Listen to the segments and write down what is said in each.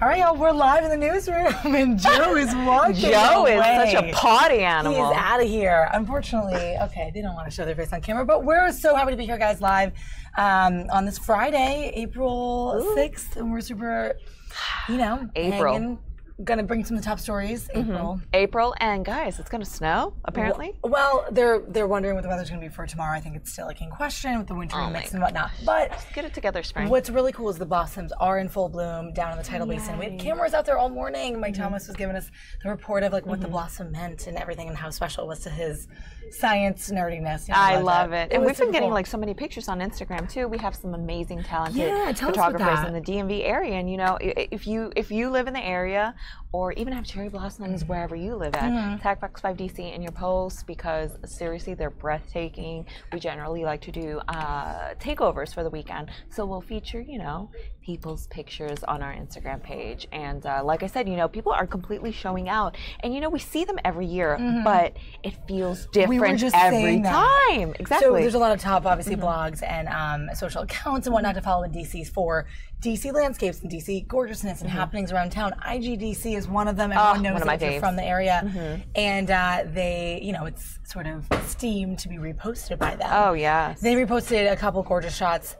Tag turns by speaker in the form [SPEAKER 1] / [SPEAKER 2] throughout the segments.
[SPEAKER 1] All right, y'all, we're live in the newsroom, and Joe is walking
[SPEAKER 2] Joe
[SPEAKER 1] away.
[SPEAKER 2] is such a party animal.
[SPEAKER 1] He's out of here. Unfortunately, okay, they don't want to show their face on camera, but we're so happy to be here, guys, live on this Friday, April 6th, and we're super,
[SPEAKER 2] April.
[SPEAKER 1] Gonna bring some of the top stories.
[SPEAKER 2] April, and guys, it's gonna snow apparently.
[SPEAKER 1] Well, they're wondering what the weather's gonna be for tomorrow. I think it's still like in question with the winter mix and whatnot. But
[SPEAKER 2] just get it together, spring.
[SPEAKER 1] What's really cool is the blossoms are in full bloom down in the Tidal Basin. We had cameras out there all morning. Mike Thomas was giving us the report of like what the blossom meant and everything and how special it was to his science nerdiness.
[SPEAKER 2] I love it. And we've been getting like so many pictures on Instagram too. We have some amazing, talented photographers in the DMV area. And if you live in the area or even have cherry blossoms wherever you live at, tag Fox5DC in your posts because seriously, they're breathtaking. We generally like to do takeovers for the weekend. So we'll feature, people's pictures on our Instagram page. And like I said, people are completely showing out. And we see them every year, but it feels different every time. Exactly.
[SPEAKER 1] So there's a lot of top, obviously, blogs and social accounts and whatnot to follow in DC's for DC landscapes and DC gorgeousness and happenings around town. IGDC is one of them. Everyone knows that if you're from the area. And they, it's sort of esteemed to be reposted by them.
[SPEAKER 2] Oh, yeah.
[SPEAKER 1] They reposted a couple gorgeous shots,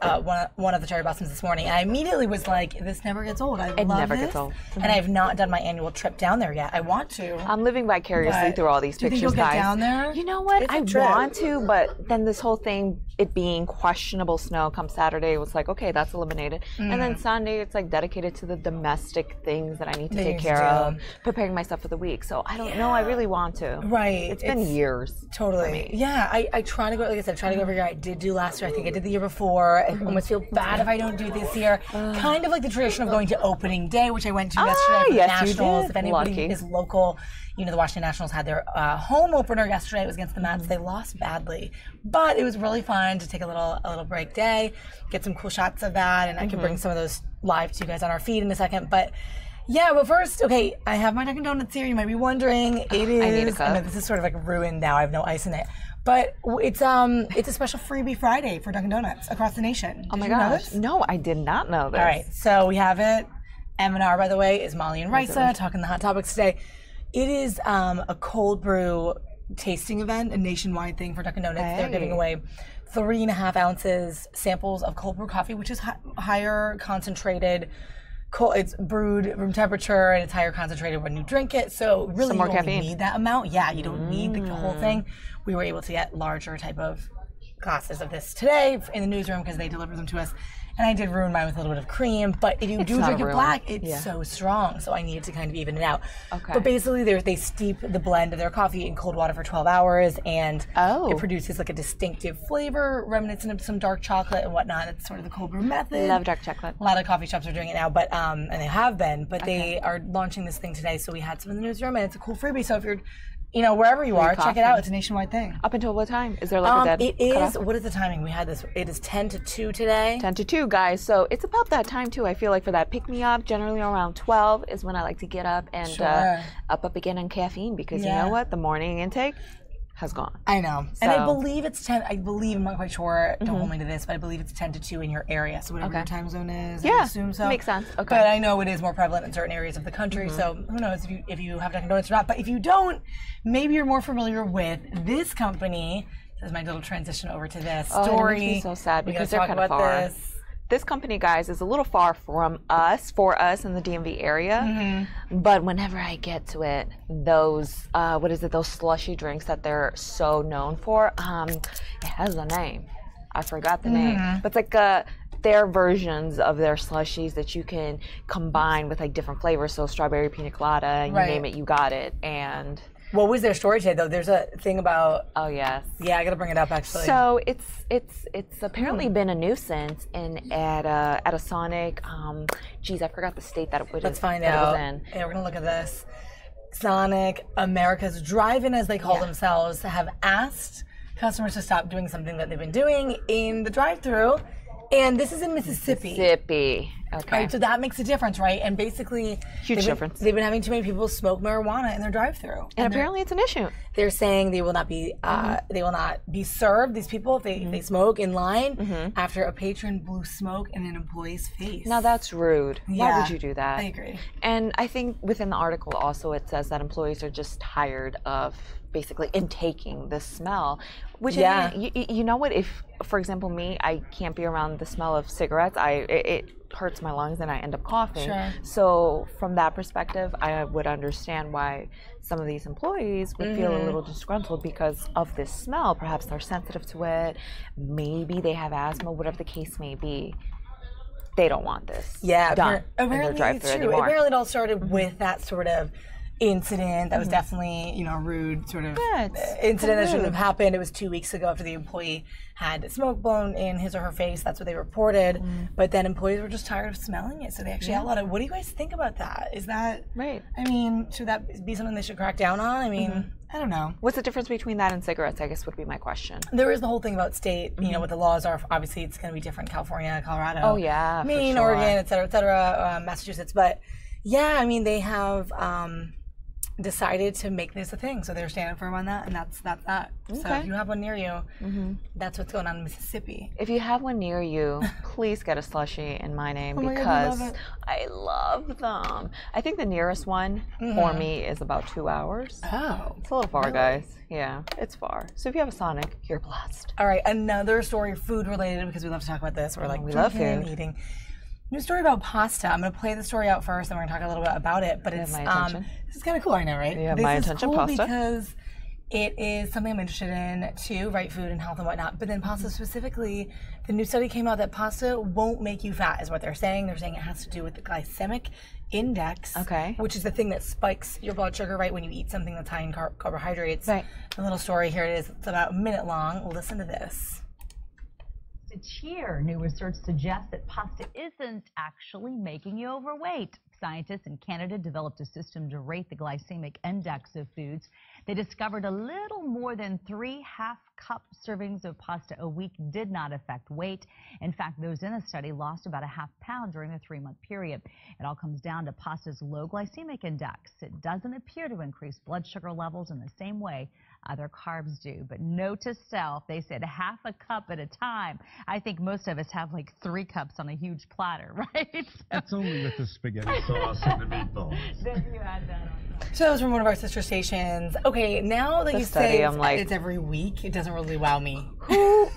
[SPEAKER 1] one of the cherry blossoms this morning. And I immediately was like, this never gets old. It
[SPEAKER 2] never gets old.
[SPEAKER 1] And I have not done my annual trip down there yet. I want to.
[SPEAKER 2] I'm living vicariously through all these pictures,
[SPEAKER 1] do you think you'll
[SPEAKER 2] guys.
[SPEAKER 1] Get down there?
[SPEAKER 2] You know what? I want to, but then this whole thing, it being questionable snow come Saturday, it was like, okay, that's eliminated. And then Sunday, it's like dedicated to the domestic things that I need to take care of, preparing myself for the week. So I don't know. I really want to.
[SPEAKER 1] Right.
[SPEAKER 2] It's been years.
[SPEAKER 1] Totally. Yeah. I try to go, like I said, try to go every year. I did do last year. I think I did the year before. I almost feel bad if I don't do this year. Kind of like the tradition of going to opening day, which I went to yesterday for the Nationals. If anybody is local, the Washington Nationals had their home opener yesterday. It was against the Mets. They lost badly, but it was really fun to take a little break day, get some cool shots of that, and I can bring some of those live to you guys on our feed in a second. But yeah, but first, okay, I have my Dunkin' Donuts here. You might be wondering, it is.
[SPEAKER 2] I need a cup.
[SPEAKER 1] I know this is sort of like ruined now. I have no ice in it. But it's a special freebie Friday for Dunkin' Donuts across the nation.
[SPEAKER 2] Oh my gosh! No, I did not know this.
[SPEAKER 1] All right, so we have it. M&R, by the way, is Molly and Risa talking the hot topics today. It is a cold brew tasting event, a nationwide thing for Dunkin' Donuts. Hey. They're giving away 3.5 ounces samples of cold brew coffee, which is higher concentrated. It's brewed room temperature and it's higher concentrated when you drink it. So really, you don't need that amount. Yeah, you don't need the whole thing. We were able to get larger type of glasses of this today in the newsroom because they delivered them to us. And I did ruin mine with a little bit of cream, but if you do drink it black, it's so strong. So I needed to kind of even it out. Okay. But basically, they steep the blend of their coffee in cold water for 12 hours, and it produces like a distinctive flavor, reminiscent of some dark chocolate and whatnot. It's sort of the cold brew method.
[SPEAKER 2] Love dark chocolate.
[SPEAKER 1] A lot of coffee shops are doing it now, but and they have been, but they are launching this thing today. So we had some in the newsroom, and it's a cool freebie. So if you're wherever you are, check it out. It's a nationwide thing.
[SPEAKER 2] Up until what time? Is there like a dead
[SPEAKER 1] It is.
[SPEAKER 2] cutoff?
[SPEAKER 1] What is the timing? We had this. It is 10 to 2 today.
[SPEAKER 2] 10 to 2, guys. So it's about that time, too. I feel like for that pick-me-up, generally around 12 is when I like to get up and up again on caffeine because you know what? The morning intake has gone.
[SPEAKER 1] I know. So. And I believe it's 10. I'm not quite sure. Don't hold me to this, but I believe it's 10 to 2 in your area. So whatever your time zone is, I assume so.
[SPEAKER 2] Makes sense. Okay.
[SPEAKER 1] But I know it is more prevalent in certain areas of the country. So who knows if you have Dunkin' Donuts or not. But if you don't, maybe you're more familiar with this company. This is my little transition over to this story.
[SPEAKER 2] It makes me so sad because they're kind of
[SPEAKER 1] far.
[SPEAKER 2] far. This company, guys, is a little far from us, for us in the DMV area. But whenever I get to it, those, those slushy drinks that they're so known for, it has a name. I forgot the name. But it's like their versions of their slushies that you can combine with like different flavors. So strawberry pina colada, you name it, you got it. And
[SPEAKER 1] what was their story today, though? There's a thing about.
[SPEAKER 2] Oh yes.
[SPEAKER 1] Yeah, I gotta bring it up actually.
[SPEAKER 2] So it's apparently been a nuisance at a Sonic. I forgot the state that it was.
[SPEAKER 1] Let's find out. Yeah, we're gonna look at this. Sonic America's Drive-In, as they call themselves, have asked customers to stop doing something that they've been doing in the drive-thru. And this is in Mississippi.
[SPEAKER 2] Okay.
[SPEAKER 1] Right, so that makes a difference, right? And basically,
[SPEAKER 2] huge difference.
[SPEAKER 1] They've been having too many people smoke marijuana in their drive-thru,
[SPEAKER 2] and apparently it's an issue.
[SPEAKER 1] They're saying they will not be served. These people, if they smoke in line after a patron blew smoke in an employee's face.
[SPEAKER 2] Now that's rude.
[SPEAKER 1] Yeah,
[SPEAKER 2] why would you do that?
[SPEAKER 1] I agree.
[SPEAKER 2] And I think within the article also it says that employees are just tired of basically intaking the smell. Which you know what? If, for example, me, I can't be around the smell of cigarettes. It hurts my lungs and I end up coughing.
[SPEAKER 1] Sure.
[SPEAKER 2] So from that perspective, I would understand why some of these employees would feel a little disgruntled because of this smell. Perhaps they're sensitive to it. Maybe they have asthma, whatever the case may be. They don't want this done in their drive-thru anymore.
[SPEAKER 1] Apparently it all started with that sort of incident that was definitely, a rude sort of incident that shouldn't have happened. It was 2 weeks ago after the employee had smoke blown in his or her face. That's what they reported. But then employees were just tired of smelling it, so they actually outlawed it. What do you guys think about that? Is that
[SPEAKER 2] right?
[SPEAKER 1] I mean, should that be something they should crack down on? I mean, I don't know.
[SPEAKER 2] What's the difference between that and cigarettes, I guess would be my question.
[SPEAKER 1] There is the whole thing about state, what the laws are. Obviously, it's going to be different in California, Colorado.
[SPEAKER 2] Oh, yeah,
[SPEAKER 1] Maine,
[SPEAKER 2] for sure.
[SPEAKER 1] Oregon, et cetera, Massachusetts. But, yeah, I mean, they have decided to make this a thing. So they're standing firm on that, and that's that. Okay. So if you have one near you, that's what's going on in Mississippi.
[SPEAKER 2] If you have one near you, please get a slushie in my name
[SPEAKER 1] because
[SPEAKER 2] I love them. I think the nearest one for me is about 2 hours.
[SPEAKER 1] Oh.
[SPEAKER 2] It's a little far, guys. Yeah, it's far. So if you have a Sonic, you're blessed.
[SPEAKER 1] All right, another story, food related, because we love to talk about this. We're like,
[SPEAKER 2] we love food
[SPEAKER 1] and eating. New story about pasta. I'm going to play the story out first, and we're going to talk a little bit about it. But it's this is kind of cool, I know, right?
[SPEAKER 2] You have my attention,
[SPEAKER 1] cool
[SPEAKER 2] pasta.
[SPEAKER 1] Because it is something I'm interested in too, right? Food and health and whatnot. But then pasta specifically, the new study came out that pasta won't make you fat, is what they're saying. They're saying it has to do with the glycemic index, which is the thing that spikes your blood sugar, right, when you eat something that's high in carbohydrates. Right. The little story here it is. It's about a minute long. Listen to this.
[SPEAKER 3] To cheer, new research suggests that pasta isn't actually making you overweight. Scientists in Canada developed a system to rate the glycemic index of foods. They discovered a little more than 3 half-cup servings of pasta a week did not affect weight. In fact, those in the study lost about a ½ pound during the 3-month period. It all comes down to pasta's low glycemic index. It doesn't appear to increase blood sugar levels in the same way other carbs do. But note to self, they said ½ a cup at a time. I think most of us have like 3 cups on a huge platter, right?
[SPEAKER 4] That's only with the spaghetti sauce and the meatballs.
[SPEAKER 3] Then you add that on top.
[SPEAKER 1] So that was from one of our sister stations. Okay, now that you say it's every week, it doesn't really wow me.
[SPEAKER 2] Who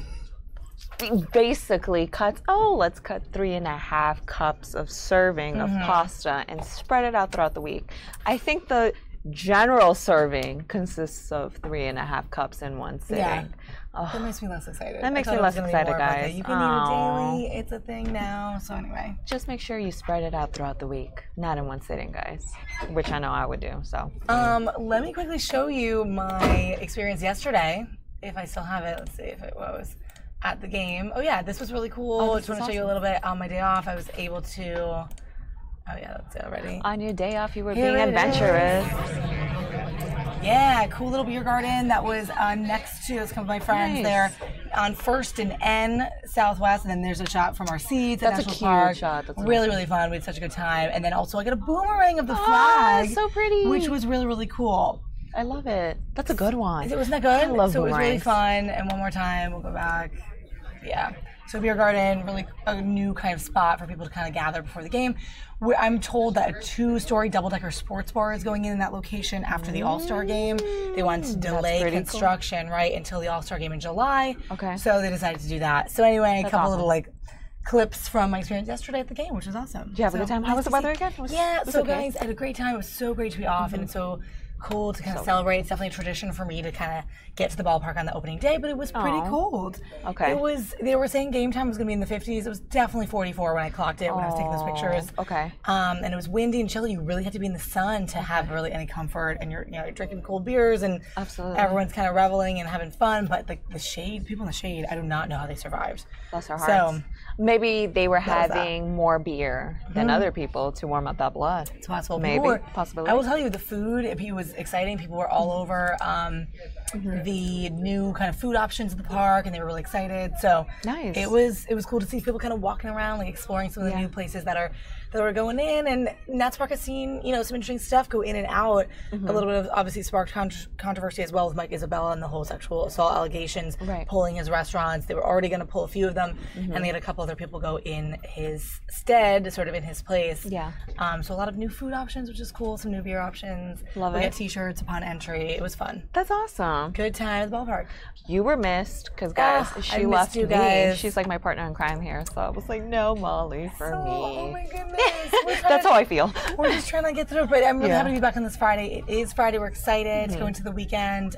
[SPEAKER 2] basically cuts, let's cut 3½ cups of serving of pasta and spread it out throughout the week. I think the general serving consists of 3½ cups in one sitting.
[SPEAKER 1] Yeah. That makes me less excited.
[SPEAKER 2] That makes me less excited, guys.
[SPEAKER 1] You can eat it daily. It's a thing now. So anyway.
[SPEAKER 2] Just make sure you spread it out throughout the week. Not in one sitting, guys. Which I know I would do, so.
[SPEAKER 1] Let me quickly show you my experience yesterday. If I still have it. Let's see if it was at the game. Oh yeah, this was really cool. I just want to show you a little bit. On my day off, I was able to... Oh yeah, that's it already.
[SPEAKER 2] On your day off, you were being adventurous.
[SPEAKER 1] Yeah, cool little beer garden that was next to, let's come with my friends there, on First and N Southwest, and then there's a shot from our seats at National Park.
[SPEAKER 2] Shot. That's
[SPEAKER 1] really, really fun. We had such a good time. And then also I got a boomerang of the flag.
[SPEAKER 2] So pretty.
[SPEAKER 1] Which was really, really cool.
[SPEAKER 2] I love it. That's a good one.
[SPEAKER 1] Wasn't that good?
[SPEAKER 2] I love
[SPEAKER 1] So
[SPEAKER 2] boomerangs.
[SPEAKER 1] It was really fun. And one more time, we'll go back. Yeah. So beer garden, really a new kind of spot for people to kind of gather before the game. I'm told that a 2-story double-decker sports bar is going in that location after the All-Star game. They wanted to delay construction, right, until the All-Star game in July.
[SPEAKER 2] Okay.
[SPEAKER 1] So they decided to do that. So anyway, a couple little clips from my experience yesterday at the game, which was awesome.
[SPEAKER 2] Did you have a good time? How was the weather again?
[SPEAKER 1] Guys, I had a great time. It was so great to be off, and it's so cool to kind of celebrate. It's definitely a tradition for me to kind of get to the ballpark on the opening day, but it was pretty cold.
[SPEAKER 2] Okay.
[SPEAKER 1] They were saying game time was going to be in the 50s. It was definitely 44 when I clocked it when I was taking those pictures.
[SPEAKER 2] Okay.
[SPEAKER 1] And it was windy and chilly. You really had to be in the sun to have really any comfort, and you're drinking cold beers, and everyone's kind of reveling and having fun, but the shade, people in the shade, I do not know how they survived.
[SPEAKER 2] Bless their hearts.
[SPEAKER 1] So
[SPEAKER 2] maybe they were having more beer than other people to warm up that blood.
[SPEAKER 1] It's possible.
[SPEAKER 2] Maybe. Possibility.
[SPEAKER 1] I will tell you, the food, it was exciting. People were all over. the new kind of food options at the park, and they were really excited. So
[SPEAKER 2] nice.
[SPEAKER 1] It was cool to see people kind of walking around, like exploring some of the new places that are going in. And Nats Park has seen, you know, some interesting stuff go in and out. A little bit of obviously sparked controversy as well with Mike Isabella and the whole sexual assault allegations, pulling his restaurants. They were already going to pull a few of them, and they had a couple other people go in his stead, sort of in his place.
[SPEAKER 2] Yeah.
[SPEAKER 1] So a lot of new food options, which is cool. Some new beer options.
[SPEAKER 2] Love it.
[SPEAKER 1] We got T-shirts upon entry. It was fun.
[SPEAKER 2] That's awesome.
[SPEAKER 1] Good time at the ballpark.
[SPEAKER 2] You were missed because, guys, she left
[SPEAKER 1] you
[SPEAKER 2] me.
[SPEAKER 1] guys.
[SPEAKER 2] She's like my partner in crime here, so I was like, no Molly for me.
[SPEAKER 1] Oh my goodness.
[SPEAKER 2] That's how I feel.
[SPEAKER 1] We're just trying to get through it, but I'm really happy to be back on this Friday. It is Friday. We're excited to go into the weekend.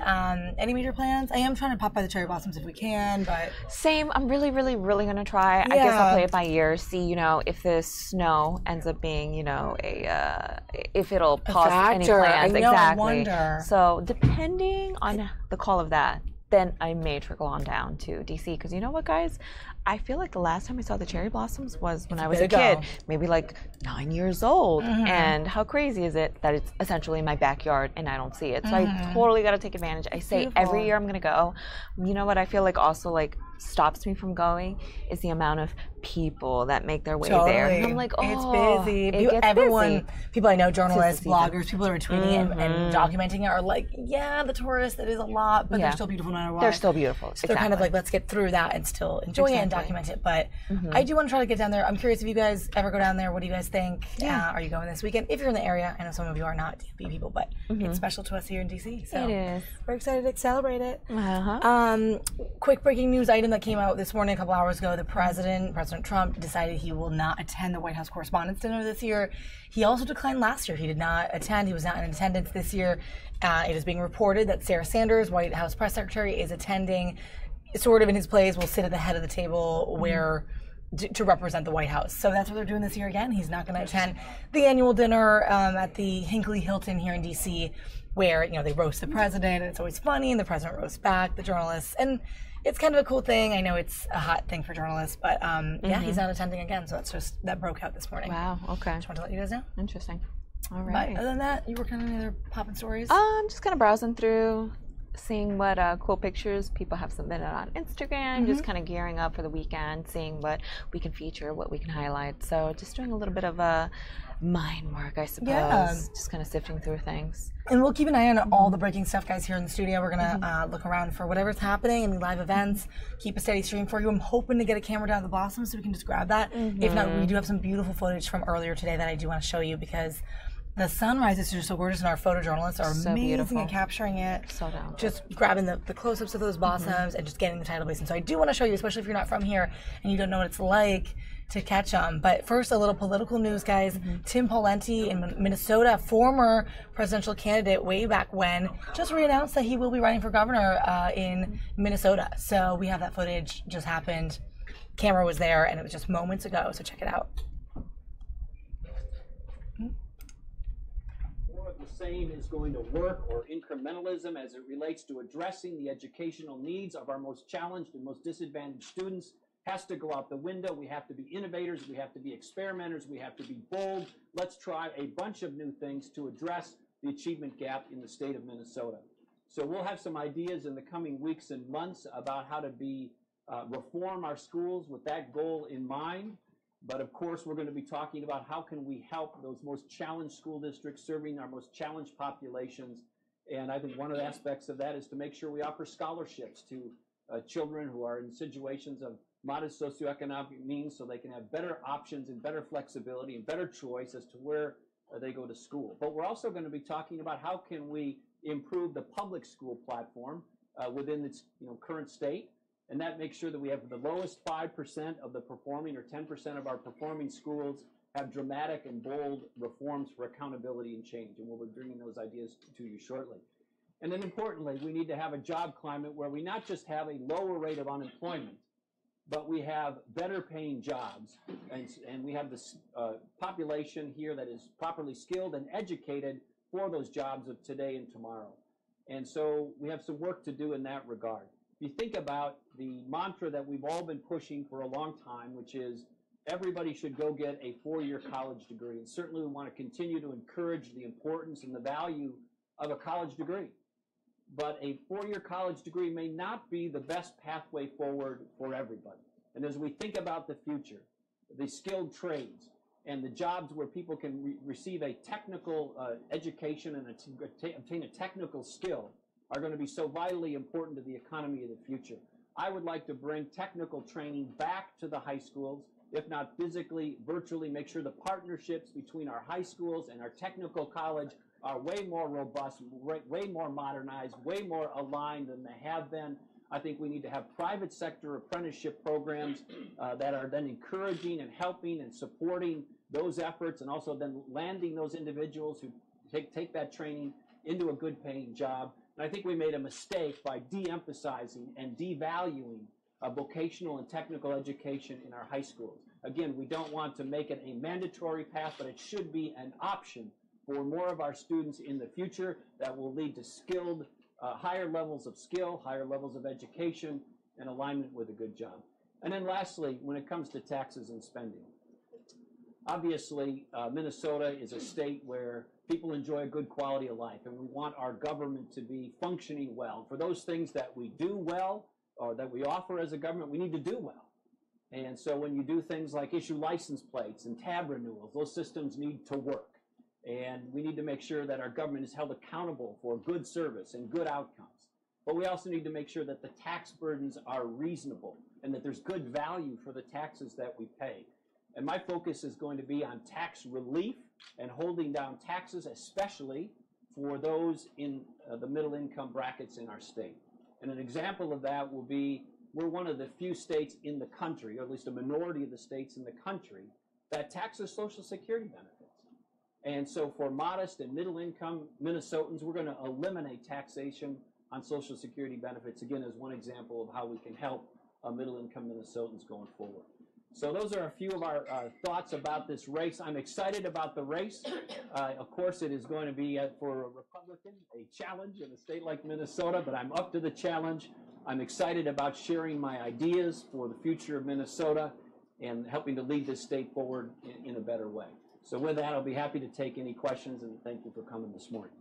[SPEAKER 1] Any major plans? I am trying to pop by the cherry blossoms if we can, but
[SPEAKER 2] same. I'm really going to try. I guess I'll play it by ear. See, you know, if the snow ends up being, you know, if it'll pause any plans.
[SPEAKER 1] I know,
[SPEAKER 2] exactly.
[SPEAKER 1] I wonder.
[SPEAKER 2] So depending on the call of that, then I may trickle on down to DC, because you know what, guys? I feel like the last time I saw the cherry blossoms was when I was a kid, maybe like 9 years old. And how crazy is it that it's essentially in my backyard and I don't see it? So I totally got to take advantage. I say every year I'm going to go. You know what I feel like also like stops me from going is the amount of people that make their way there. And I'm like, oh,
[SPEAKER 1] it's busy.
[SPEAKER 2] Busy.
[SPEAKER 1] People I know, journalists, bloggers, people that are tweeting and documenting it are like, yeah, the tourists, it is a lot, but they're still beautiful no matter what.
[SPEAKER 2] They're still beautiful.
[SPEAKER 1] So they're kind of like, let's get through that and still enjoy it and document it. But I do want to try to get down there. I'm curious if you guys ever go down there. What do you guys think? Are you going this weekend? If you're in the area, I know some of you are not DMV people, but it's special to us here in DC. So
[SPEAKER 2] it is.
[SPEAKER 1] We're excited to celebrate it. Quick breaking news item that came out this morning, a couple hours ago. The President Trump, decided he will not attend the White House Correspondents' Dinner this year. He also declined last year. He did not attend. He was not in attendance this year. It is being reported that Sarah Sanders, White House press secretary, is attending, sort of in his place, will sit at the head of the table where to represent the White House. So that's what they're doing this year again. He's not going to attend the annual dinner at the Hinckley Hilton here in DC, where, you know, they roast the president, and it's always funny, and the president roasts back the journalists, and it's kind of a cool thing. I know it's a hot thing for journalists, but yeah, he's not attending again. So that's just, that broke out this morning.
[SPEAKER 2] Wow. Okay.
[SPEAKER 1] Just wanted to let you guys know.
[SPEAKER 2] Interesting. All right.
[SPEAKER 1] But other than that, you working on any other poppin' stories?
[SPEAKER 2] I'm just kind of browsing through, seeing what cool pictures people have submitted on Instagram, just kind of gearing up for the weekend, seeing what we can feature, what we can highlight. So just doing a little bit of mind work, I suppose. Just kind of sifting through things.
[SPEAKER 1] And we'll keep an eye on all the breaking stuff, guys, here in the studio. We're going to look around for whatever's happening, any live events, keep a steady stream for you. I'm hoping to get a camera down at the Blossoms so we can just grab that. If not, we do have some beautiful footage from earlier today that I do want to show you, because the sunrises are just so gorgeous, and our photojournalists are so amazing beautiful at capturing it. So down. Just grabbing the close-ups of those blossoms and just getting the tidal basin. So I do want to show you, especially if you're not from here and you don't know what it's like to catch them. But first, a little political news, guys. Tim Pawlenty in Minnesota, former presidential candidate way back when, just re-announced that he will be running for governor in Minnesota. So we have that footage, just happened. Camera was there, and it was just moments ago, so check it out.
[SPEAKER 5] The same is going to work, or incrementalism, as it relates to addressing the educational needs of our most challenged and most disadvantaged students, has to go out the window. We have to be innovators. We have to be experimenters. We have to be bold. Let's try a bunch of new things to address the achievement gap in the state of Minnesota. So we'll have some ideas in the coming weeks and months about how to reform our schools with that goal in mind. But of course, we're going to be talking about how can we help those most challenged school districts, serving our most challenged populations. And I think one of the aspects of that is to make sure we offer scholarships to children who are in situations of modest socioeconomic means, so they can have better options and better flexibility and better choice as to where they go to school. But we're also going to be talking about how can we improve the public school platform within its current state. And that makes sure that we have the lowest 5% of the performing, or 10% of our performing schools have dramatic and bold reforms for accountability and change. And we'll be bringing those ideas to you shortly. And then importantly, we need to have a job climate where we not just have a lower rate of unemployment, but we have better paying jobs. And we have this population here that is properly skilled and educated for those jobs of today and tomorrow. And so we have some work to do in that regard. If you think about the mantra that we've all been pushing for a long time, which is everybody should go get a 4-year college degree. And certainly we want to continue to encourage the importance and the value of a college degree. but a four-year college degree may not be the best pathway forward for everybody. And as we think about the future, the skilled trades and the jobs where people can receive a technical education and obtain a technical skill are going to be so vitally important to the economy of the future. I would like to bring technical training back to the high schools, if not physically, virtually, make sure the partnerships between our high schools and our technical college are way more robust, way more modernized, way more aligned than they have been. I think we need to have private sector apprenticeship programs that are then encouraging and helping and supporting those efforts, and also then landing those individuals who take that training into a good paying job. And I think we made a mistake by de-emphasizing and devaluing vocational and technical education in our high schools. Again, we don't want to make it a mandatory path, but it should be an option for more of our students in the future that will lead to skilled, higher levels of skill, higher levels of education, and alignment with a good job. And then lastly, when it comes to taxes and spending, obviously Minnesota is a state where people enjoy a good quality of life, and we want our government to be functioning well. For those things that we do well, or that we offer as a government, we need to do well. And so when you do things like issue license plates and tab renewals, those systems need to work. And we need to make sure that our government is held accountable for good service and good outcomes. But we also need to make sure that the tax burdens are reasonable and that there's good value for the taxes that we pay. And my focus is going to be on tax relief and holding down taxes, especially for those in the middle income brackets in our state. And an example of that will be we're one of the few states in the country, or at least a minority of the states in the country, that taxes Social Security benefits. And so for modest and middle income Minnesotans, we're going to eliminate taxation on Social Security benefits, again, as one example of how we can help middle income Minnesotans going forward. So those are a few of our thoughts about this race. I'm excited about the race. Of course, it is going to be, for a Republican, a challenge in a state like Minnesota, but I'm up to the challenge. I'm excited about sharing my ideas for the future of Minnesota and helping to lead this state forward in a better way. So with that, I'll be happy to take any questions, and thank you for coming this morning.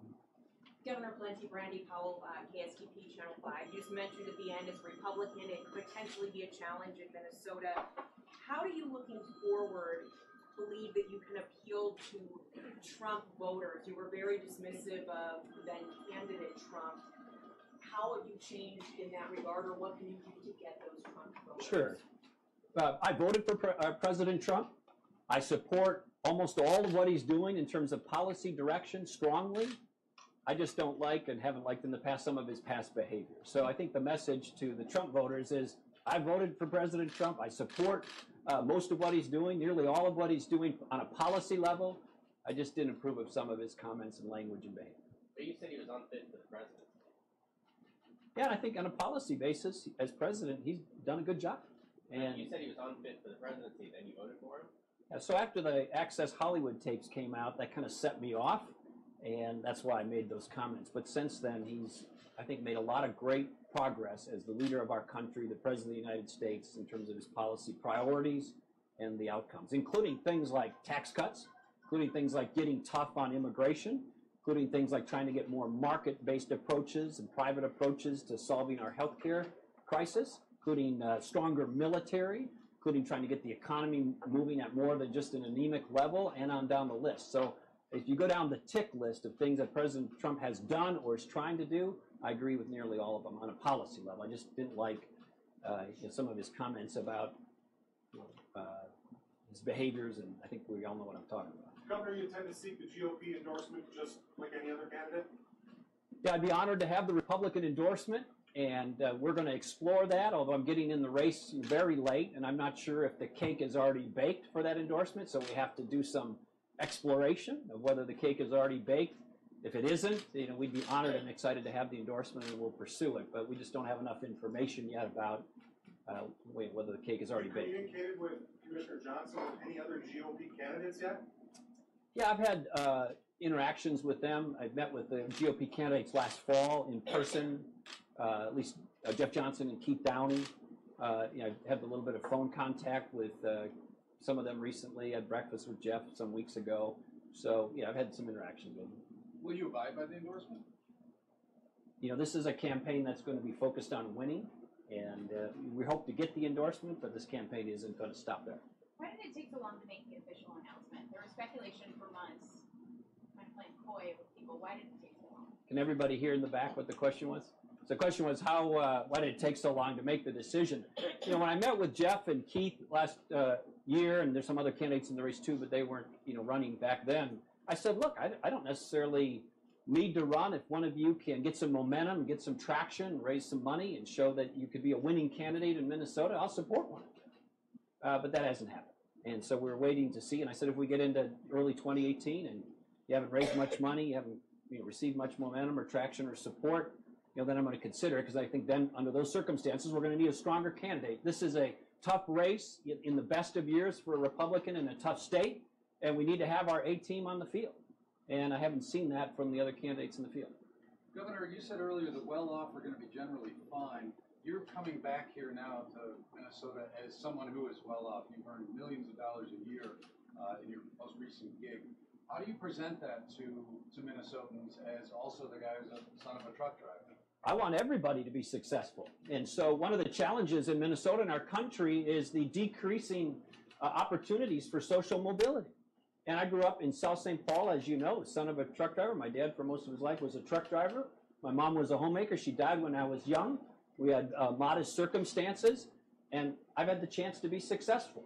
[SPEAKER 6] Governor Pawlenty, Brandy Powell, KSTP Channel 5. You just mentioned at the end, as Republican, it could potentially be a challenge in Minnesota. How do you, looking forward, believe that you can appeal to Trump voters? You were very dismissive of then candidate Trump. How have you changed in that regard, or what can you do to get those Trump voters?
[SPEAKER 5] Sure. I voted for President Trump. I support almost all of what he's doing in terms of policy direction strongly. I just don't like and haven't liked in the past some of his past behavior. So I think the message to the Trump voters is I voted for President Trump. I support most of what he's doing, nearly all of what he's doing on a policy level. I just didn't approve of some of his comments and language and behavior.
[SPEAKER 7] But you said he was unfit for the presidency.
[SPEAKER 5] Yeah, and I think on a policy basis, as president, he's done a good job.
[SPEAKER 7] And you said he was unfit for the presidency, then you voted for him?
[SPEAKER 5] Yeah, so after the Access Hollywood tapes came out, that kind of set me off, and that's why I made those comments. But since then, he's, I think, made a lot of great progress as the leader of our country, the President of the United States, in terms of his policy priorities and the outcomes, including things like tax cuts, including things like getting tough on immigration, including things like trying to get more market-based approaches and private approaches to solving our healthcare crisis, including stronger military, including trying to get the economy moving at more than just an anemic level, and on down the list. So if you go down the tick list of things that President Trump has done or is trying to do, I agree with nearly all of them on a policy level. I just didn't like some of his comments about his behaviors, and I think we all know what I'm talking about.
[SPEAKER 8] Governor, you intend to seek the GOP endorsement just like any other candidate?
[SPEAKER 5] Yeah, I'd be honored to have the Republican endorsement, and we're going to explore that, although I'm getting in the race very late, and I'm not sure if the cake is already baked for that endorsement, so we have to do some exploration of whether the cake is already baked. If it isn't, we'd be honored and excited to have the endorsement, and we'll pursue it, but we just don't have enough information yet about whether the cake is already baked.
[SPEAKER 8] Have you communicated with Commissioner Johnson or any other GOP candidates yet?
[SPEAKER 5] Yeah, I've had interactions with them. I've met with the GOP candidates last fall in person, at least Jeff Johnson and Keith Downey. I've had a little bit of phone contact with some of them recently. I had breakfast with Jeff some weeks ago. So, yeah, I've had some interactions with them.
[SPEAKER 9] Will you abide by the endorsement?
[SPEAKER 5] you know, this is a campaign that's going to be focused on winning, and we hope to get the endorsement, but this campaign isn't going to stop there.
[SPEAKER 6] Why did it take so long to make the official announcement? There was speculation for months, kind of playing coy with people. Why did it take so long?
[SPEAKER 5] Can everybody hear in the back what the question was? So the question was, why did it take so long to make the decision? You know, when I met with Jeff and Keith last year, and there's some other candidates in the race too, but they weren't, you know, running back then, I said, look, I don't necessarily need to run. If one of you can get some momentum, get some traction, raise some money, and show that you could be a winning candidate in Minnesota, I'll support one of you. But that hasn't happened. And so we're waiting to see. And I said, if we get into early 2018 and you haven't raised much money, you haven't received much momentum or traction or support, then I'm going to consider it, because I think then under those circumstances we're going to need a stronger candidate. This is a tough race in the best of years for a Republican in a tough state, and we need to have our A-team on the field. And I haven't seen that from the other candidates in the field.
[SPEAKER 9] Governor, you said earlier that well-off are going to be generally fine. You're coming back here now to Minnesota as someone who is well-off. You've earned millions of dollars a year in your most recent gig. How do you present that to Minnesotans as also the guy who's a son of a truck driver?
[SPEAKER 5] I want everybody to be successful. And so one of the challenges in Minnesota and our country is the decreasing opportunities for social mobility. And I grew up in South St. Paul, as you know, son of a truck driver. My dad, for most of his life, was a truck driver. My mom was a homemaker. She died when I was young. We had modest circumstances, and I've had the chance to be successful.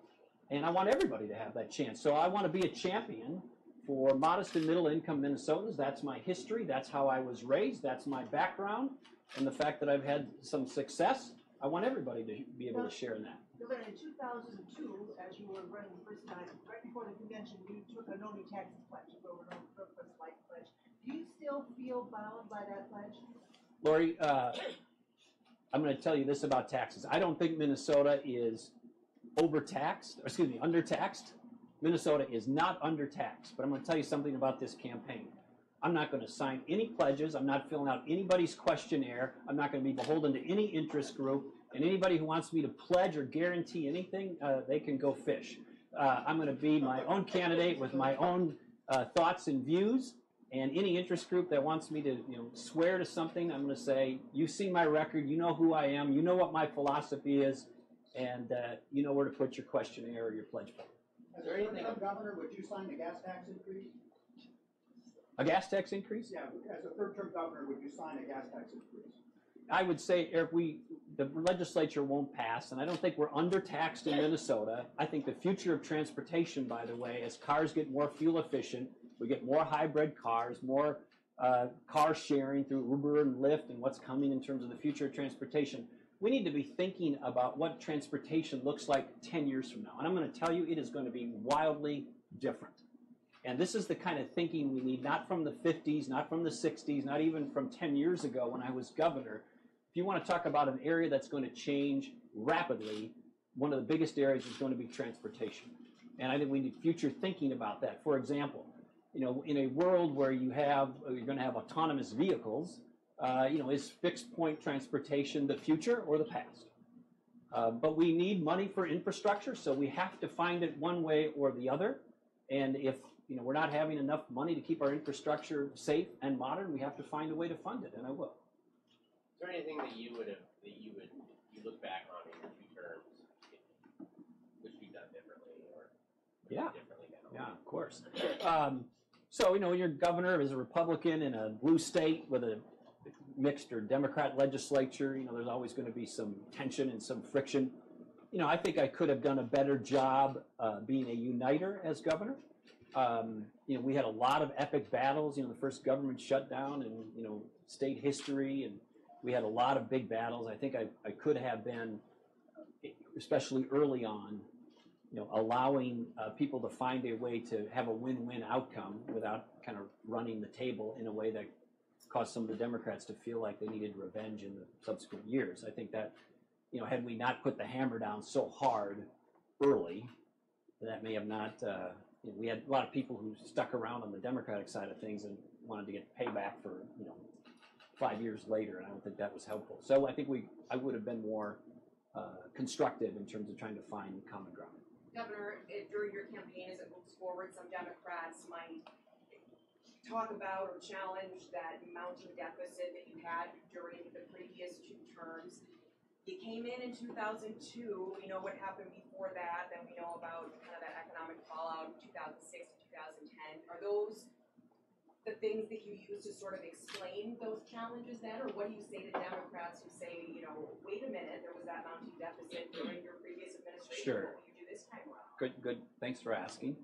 [SPEAKER 5] And I want everybody to have that chance. So I want to be a champion for modest and middle-income Minnesotans. That's my history. That's how I was raised. That's my background. And the fact that I've had some success, I want everybody to be able to share in that.
[SPEAKER 10] Governor, in 2002, as you were running the first time, right before the convention, you took a no new taxes pledge, a no purpose life pledge. Do you still feel bound by that pledge?
[SPEAKER 5] Lori, I'm going to tell you this about taxes. I don't think Minnesota is undertaxed. Minnesota is not undertaxed. But I'm going to tell you something about this campaign. I'm not going to sign any pledges. I'm not filling out anybody's questionnaire. I'm not going to be beholden to any interest group. And anybody who wants me to pledge or guarantee anything, they can go fish. I'm going to be my own candidate with my own thoughts and views. And any interest group that wants me to swear to something, I'm going to say, you've seen my record, you know who I am, you know what my philosophy is, and you know where to put your questionnaire or your pledge form.
[SPEAKER 11] As a third-term governor, would you sign the gas tax increase?
[SPEAKER 5] A gas tax increase?
[SPEAKER 11] Yeah, as a third-term governor, would you sign a gas tax increase?
[SPEAKER 5] I would say the legislature won't pass, and I don't think we're undertaxed in Minnesota. I think the future of transportation, by the way, as cars get more fuel efficient, we get more hybrid cars, more car sharing through Uber and Lyft, and what's coming in terms of the future of transportation. We need to be thinking about what transportation looks like 10 years from now. And I'm going to tell you, it is going to be wildly different. And this is the kind of thinking we need, not from the 50s, not from the 60s, not even from 10 years ago when I was governor. If you want to talk about an area that's going to change rapidly, one of the biggest areas is going to be transportation. And I think we need future thinking about that. For example, in a world where you're going to have autonomous vehicles, is fixed point transportation the future or the past? But we need money for infrastructure, so we have to find it one way or the other. And if we're not having enough money to keep our infrastructure safe and modern, we have to find a way to fund it, and I will.
[SPEAKER 7] Is there anything that you look back on in your 2 terms, which you've done differently or differently now?
[SPEAKER 5] Yeah, of course. So when you're governor as a Republican in a blue state with a mixed or Democrat legislature, there's always going to be some tension and some friction. I think I could have done a better job being a uniter as governor. We had a lot of epic battles, the first government shutdown in, state history, and we had a lot of big battles. I think I could have been, especially early on, allowing people to find a way to have a win-win outcome without kind of running the table in a way that caused some of the Democrats to feel like they needed revenge in the subsequent years. I think that, had we not put the hammer down so hard early, that may have not, we had a lot of people who stuck around on the Democratic side of things and wanted to get payback for, 5 years later, and I don't think that was helpful. So I think I would have been more constructive in terms of trying to find common ground.
[SPEAKER 6] Governor, during your campaign, as it moves forward, some Democrats might talk about or challenge that mounting deficit that you had during the previous 2 terms. You came in 2002, we know what happened before that, then we know about kind of that economic fallout in 2006 to 2010. Are those the things that you use to sort of explain those challenges then, or what do you say to Democrats who say, you know, wait a minute, there was that mounting deficit during your previous administration,
[SPEAKER 5] Sure.
[SPEAKER 6] what will you do this time around?
[SPEAKER 5] Good. Thanks for asking.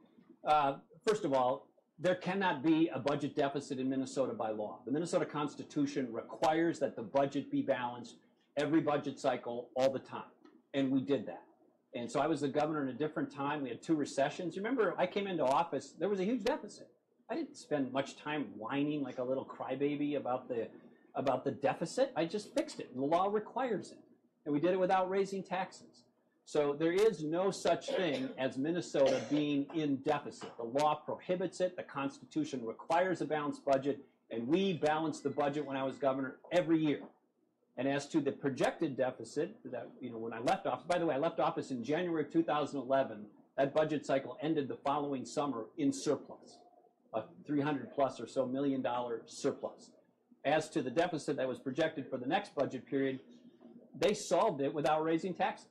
[SPEAKER 5] First of all, there cannot be a budget deficit in Minnesota by law. The Minnesota Constitution requires that the budget be balanced every budget cycle all the time, and we did that. And so I was the governor in a different time. We had 2 recessions. You remember, I came into office, there was a huge deficit. I didn't spend much time whining like a little crybaby about the deficit. I just fixed it. The law requires it. And we did it without raising taxes. So there is no such thing as Minnesota being in deficit. The law prohibits it. The Constitution requires a balanced budget. And we balanced the budget when I was governor every year. And as to the projected deficit, that, you know, when I left office, by the way, I left office in January of 2011. That budget cycle ended the following summer in surplus. A $300 plus or so $1 million surplus. As to the deficit that was projected for the next budget period, they solved it without raising taxes.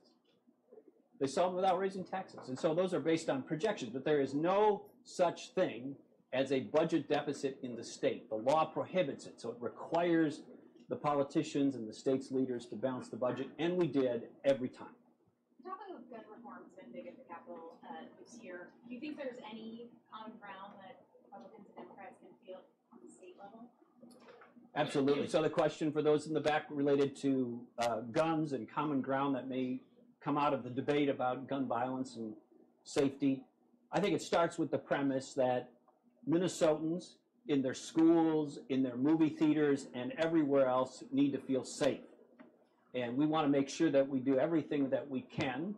[SPEAKER 5] They solved it without raising taxes. And so those are based on projections, but there is no such thing as a budget deficit in the state. The law prohibits it, so it requires the politicians and the state's leaders to balance the budget, and we did every time.
[SPEAKER 12] The topic of gun reform has been big at the Capitol this year. Do you think there's any common ground that Republicans and Democrats can feel on the state level?
[SPEAKER 5] Absolutely. So the question for those in the back related to guns and common ground that may come out of the debate about gun violence and safety, I think it starts with the premise that Minnesotans in their schools, in their movie theaters, and everywhere else need to feel safe. And we want to make sure that we do everything that we can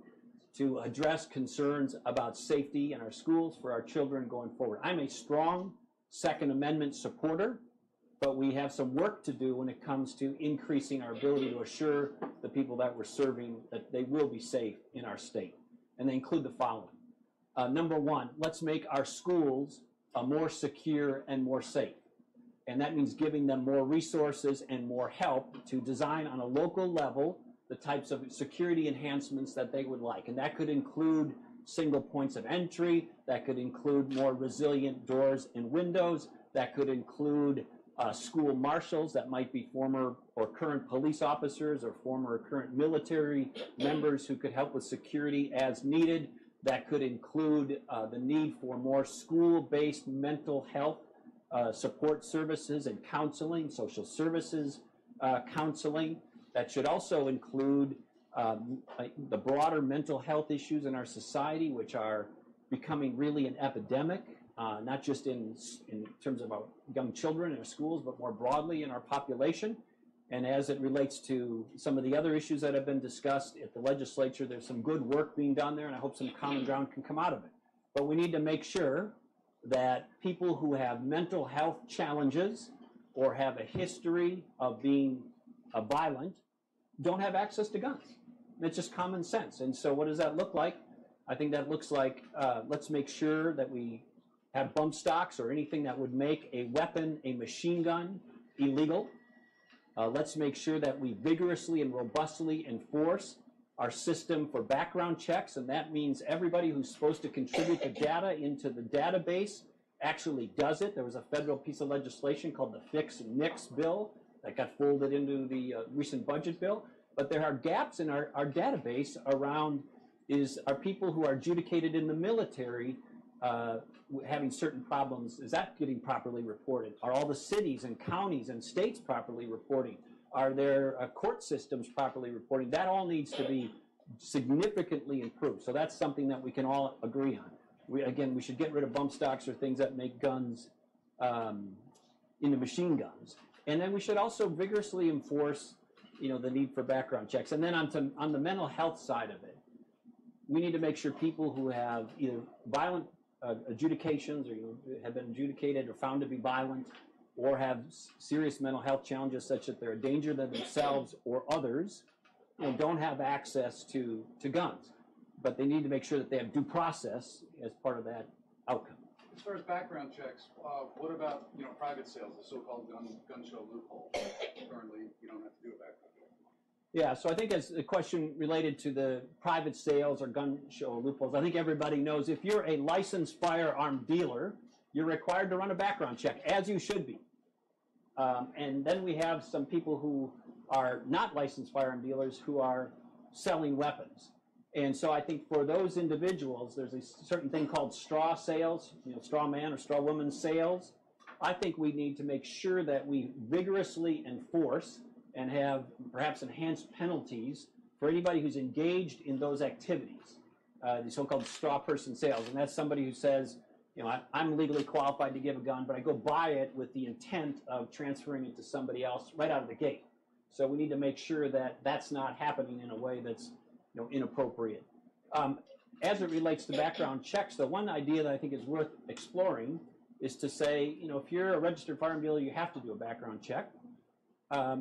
[SPEAKER 5] to address concerns about safety in our schools for our children going forward. I'm a strong Second Amendment supporter, but we have some work to do when it comes to increasing our ability to assure the people that we're serving that they will be safe in our state. And they include the following. Number 1, let's make our schools more secure and more safe. And that means giving them more resources and more help to design on a local level the types of security enhancements that they would like. And that could include single points of entry, that could include more resilient doors and windows, that could include school marshals that might be former or current police officers or former or current military members who could help with security as needed. That could include the need for more school-based mental health support services and counseling, social services counseling. That should also include the broader mental health issues in our society, which are becoming really an epidemic, not just in terms of our young children in our schools, but more broadly in our population. And as it relates to some of the other issues that have been discussed at the legislature, there's some good work being done there, and I hope some common ground can come out of it. But we need to make sure that people who have mental health challenges or have a history of being violent don't have access to guns. It's just common sense. And so what does that look like? I think that looks like let's make sure that we have bump stocks or anything that would make a weapon, a machine gun, illegal. Let's make sure that we vigorously and robustly enforce our system for background checks, and that means everybody who's supposed to contribute the data into the database actually does it. There was a federal piece of legislation called the Fix Nix bill that got folded into the recent budget bill. But there are gaps in our database around are people who are adjudicated in the military having certain problems. Is that getting properly reported? Are all the cities and counties and states properly reporting? Are their court systems properly reporting? That all needs to be significantly improved. So that's something that we can all agree on. We should get rid of bump stocks or things that make guns into machine guns. And then we should also vigorously enforce, the need for background checks. And then on the mental health side of it, we need to make sure people who have either violent adjudications or have been adjudicated or found to be violent or have serious mental health challenges such that they're a danger to themselves or others, don't have access to guns. But they need to make sure that they have due process as part of that outcome.
[SPEAKER 9] As far as background checks, what about private sales, the so-called gun show loophole? Currently, you don't have to do a background check.
[SPEAKER 5] Yeah, so I think as a question related to the private sales or gun show loopholes, I think everybody knows if you're a licensed firearm dealer, you're required to run a background check, as you should be. And then we have some people who are not licensed firearm dealers who are selling weapons. And so I think for those individuals, there's a certain thing called straw sales, straw man or straw woman sales. I think we need to make sure that we vigorously enforce and have perhaps enhanced penalties for anybody who's engaged in those activities, the so-called straw person sales. And that's somebody who says, I'm legally qualified to give a gun, but I go buy it with the intent of transferring it to somebody else right out of the gate. So we need to make sure that that's not happening in a way that's inappropriate. As it relates to background checks, the one idea that I think is worth exploring is to say, if you're a registered firearm dealer, you have to do a background check.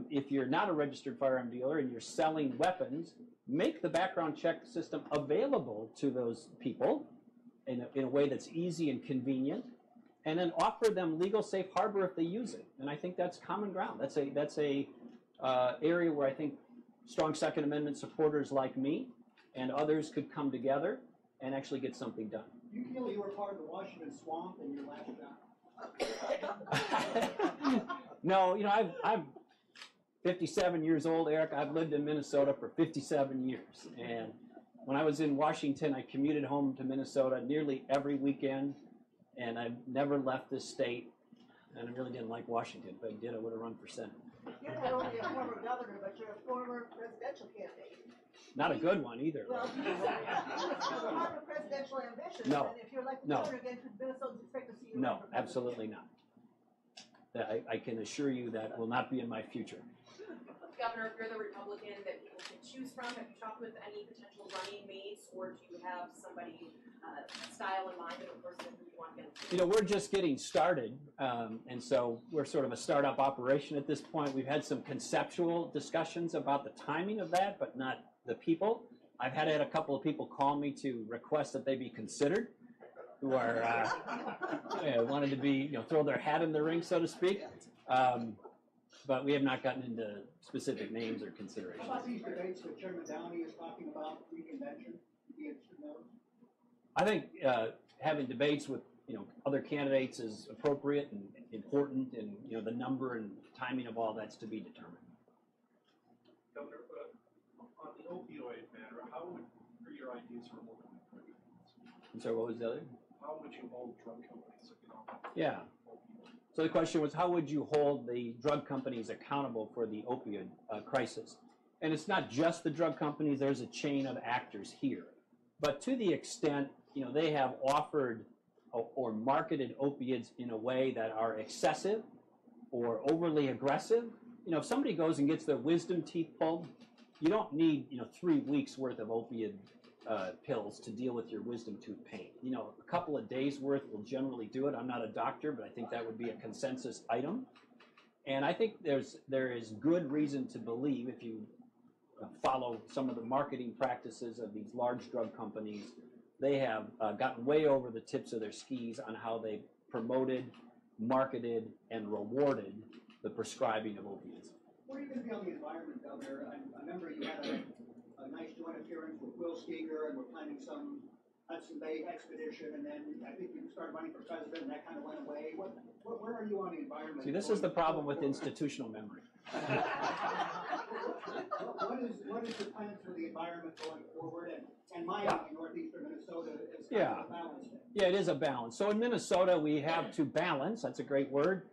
[SPEAKER 5] If you're not a registered firearm dealer and you're selling weapons, make the background check system available to those people in a way that's easy and convenient, and then offer them legal safe harbor if they use it. And I think that's common ground. That's a area where I think strong Second Amendment supporters like me and others could come together and actually get something done.
[SPEAKER 11] You feel you were part of the Washington swamp in your last job?
[SPEAKER 5] No, I'm 57 years old, Eric. I've lived in Minnesota for 57 years. And when I was in Washington, I commuted home to Minnesota nearly every weekend, and I've never left this state. And I really didn't like Washington. If I did, I would have run for Senate.
[SPEAKER 10] You're not only a former governor, but you're a former presidential candidate.
[SPEAKER 5] Not a good one either.
[SPEAKER 10] Well, you still have a presidential ambition.
[SPEAKER 5] No.
[SPEAKER 10] And if you're elected
[SPEAKER 5] No.
[SPEAKER 10] governor again, could Minnesotans expect to see you?
[SPEAKER 5] No, absolutely not. I can assure you that will not be in my future.
[SPEAKER 6] Governor, if you're the Republican that people can choose from, have you talked with any potential running mates, or do you have somebody style in mind of a person who you want to get?
[SPEAKER 5] We're just getting started, and so we're sort of a startup operation at this point. We've had some conceptual discussions about the timing of that, but not the people. I've had a couple of people call me to request that they be considered, who are wanted to be, throw their hat in the ring, so to speak. But we have not gotten into specific names or considerations.
[SPEAKER 11] How about these debates that Chairman Downey is talking about pre-convention?
[SPEAKER 5] I think having debates with other candidates is appropriate and important, and the number and timing of all that's to be determined.
[SPEAKER 8] Governor, on the opioid matter, how would your ideas for holding drug companies?
[SPEAKER 5] I'm sorry, what was the other?
[SPEAKER 8] How would you hold drug companies accountable?
[SPEAKER 5] Yeah. So the question was, how would you hold the drug companies accountable for the opioid crisis? And it's not just the drug companies. There's a chain of actors here. But to the extent, they have offered or marketed opiates in a way that are excessive or overly aggressive, if somebody goes and gets their wisdom teeth pulled, you don't need, 3 weeks worth of opiate pills to deal with your wisdom tooth pain. A couple of days worth will generally do it. I'm not a doctor, but I think that would be a consensus item. And I think there is good reason to believe, if you follow some of the marketing practices of these large drug companies, they have gotten way over the tips of their skis on how they promoted, marketed, and rewarded the prescribing of opiates.
[SPEAKER 11] Where are you going to be on the environment, Governor? I remember you had a nice joint appearance with Will Steger, and we're planning some Hudson Bay expedition, and then I think you started running for president, and that kind of went away. Where are you on the environment?
[SPEAKER 5] See, this is the problem with institutional memory.
[SPEAKER 11] What is your plans for the environment going forward? And mining in northeastern Minnesota is kind of a balance.
[SPEAKER 5] Yeah, it is a balance. So in Minnesota, we have to balance, that's a great word,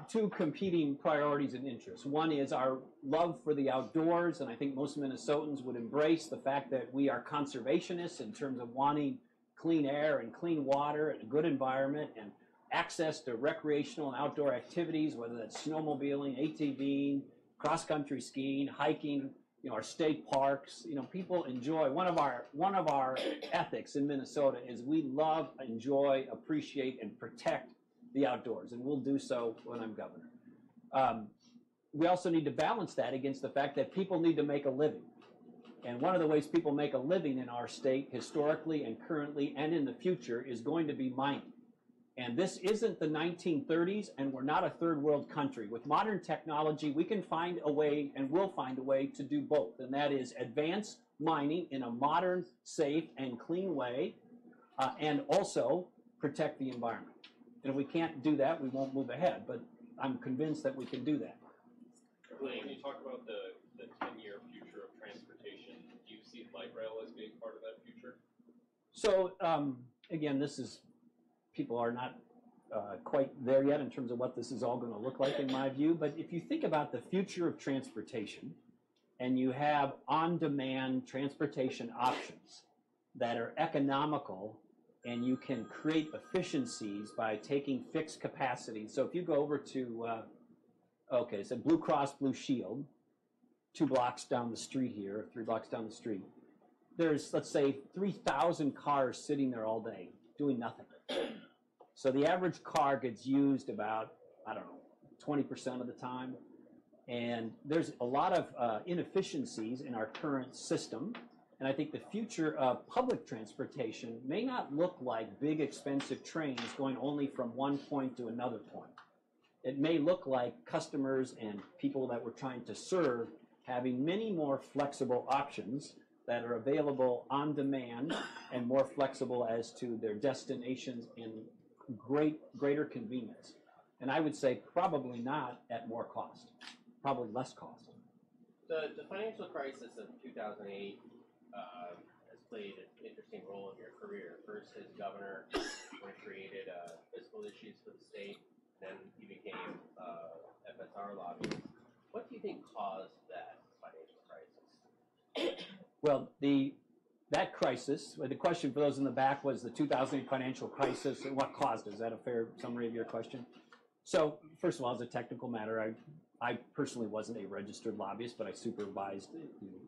[SPEAKER 5] two competing priorities and interests. One is our love for the outdoors, and I think most Minnesotans would embrace the fact that we are conservationists in terms of wanting clean air and clean water and a good environment and access to recreational and outdoor activities, whether that's snowmobiling, ATVing, cross-country skiing, hiking, our state parks. People enjoy. One of our ethics in Minnesota is we love, enjoy, appreciate, and protect the outdoors, and we'll do so when I'm governor. We also need to balance that against the fact that people need to make a living. And one of the ways people make a living in our state, historically and currently and in the future, is going to be mining. And this isn't the 1930s, and we're not a third world country. With modern technology, we can find a way, and will find a way, to do both. And that is advance mining in a modern, safe, and clean way, and also protect the environment. And if we can't do that, we won't move ahead. But I'm convinced that we can do that.
[SPEAKER 7] When you talk about the 10-year future of transportation, do you see light rail as being part of that future?
[SPEAKER 5] So, again, people are not quite there yet in terms of what this is all going to look like, in my view. But if you think about the future of transportation, and you have on-demand transportation options that are economical, and you can create efficiencies by taking fixed capacity. So if you go over to, so Blue Cross Blue Shield, 2 blocks down the street here, 3 blocks down the street, there's, let's say, 3,000 cars sitting there all day doing nothing. So the average car gets used about, 20% of the time. And there's a lot of inefficiencies in our current system. And I think the future of public transportation may not look like big, expensive trains going only from one point to another point. It may look like customers and people that we're trying to serve having many more flexible options that are available on demand and more flexible as to their destinations and greater convenience. And I would say probably not at more cost, probably less cost.
[SPEAKER 7] The financial crisis of 2008 has played an interesting role in your career. First as governor, when he created fiscal issues for the state, then he became FSR lobbyist. What do you think caused that financial crisis?
[SPEAKER 5] Well, that crisis, the question for those in the back was the 2008 financial crisis and what caused it. Is that a fair summary of your question? So, first of all, as a technical matter, I personally wasn't a registered lobbyist, but I supervised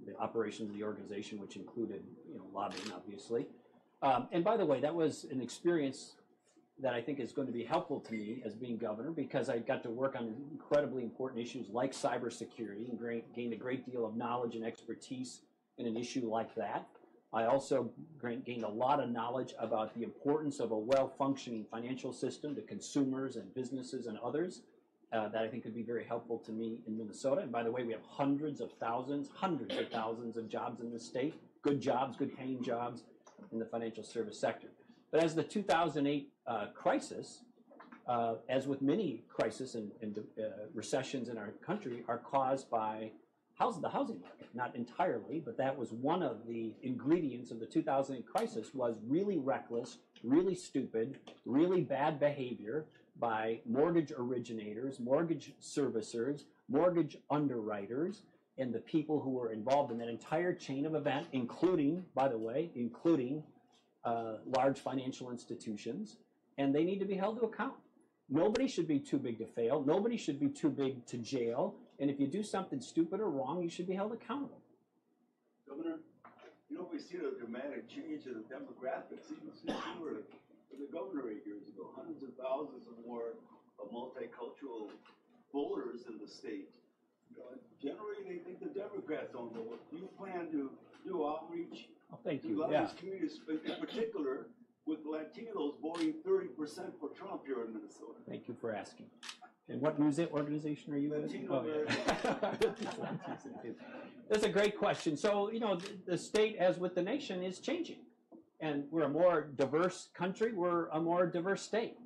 [SPEAKER 5] the operations of the organization, which included lobbying, obviously. And by the way, that was an experience that I think is going to be helpful to me as being governor, because I got to work on incredibly important issues like cybersecurity and gained a great deal of knowledge and expertise in an issue like that. I also gained a lot of knowledge about the importance of a well-functioning financial system to consumers and businesses and others that I think could be very helpful to me in Minnesota. And by the way, we have hundreds of thousands of jobs in this state, good jobs, good paying jobs in the financial service sector. But as the 2008 crisis, as with many crises and recessions in our country, are caused by the housing market. Not entirely, but that was one of the ingredients of the 2008 crisis, was really reckless, really stupid, really bad behavior by mortgage originators, mortgage servicers, mortgage underwriters, and the people who were involved in that entire chain of event, including, by the way, large financial institutions, and they need to be held to account. Nobody should be too big to fail. Nobody should be too big to jail. And if you do something stupid or wrong, you should be held accountable.
[SPEAKER 13] Governor, we see a dramatic change in the demographics. Even since you were the governor 8 years ago, hundreds of thousands of more multicultural voters in the state. Generally, they think the Democrats don't know. Do you plan to do outreach to these communities, in particular with Latinos voting 30% for Trump here in Minnesota?
[SPEAKER 5] Thank you for asking. And what organization are you with? That's a great question. So, the state, as with the nation, is changing. And we're a more diverse country. We're a more diverse state.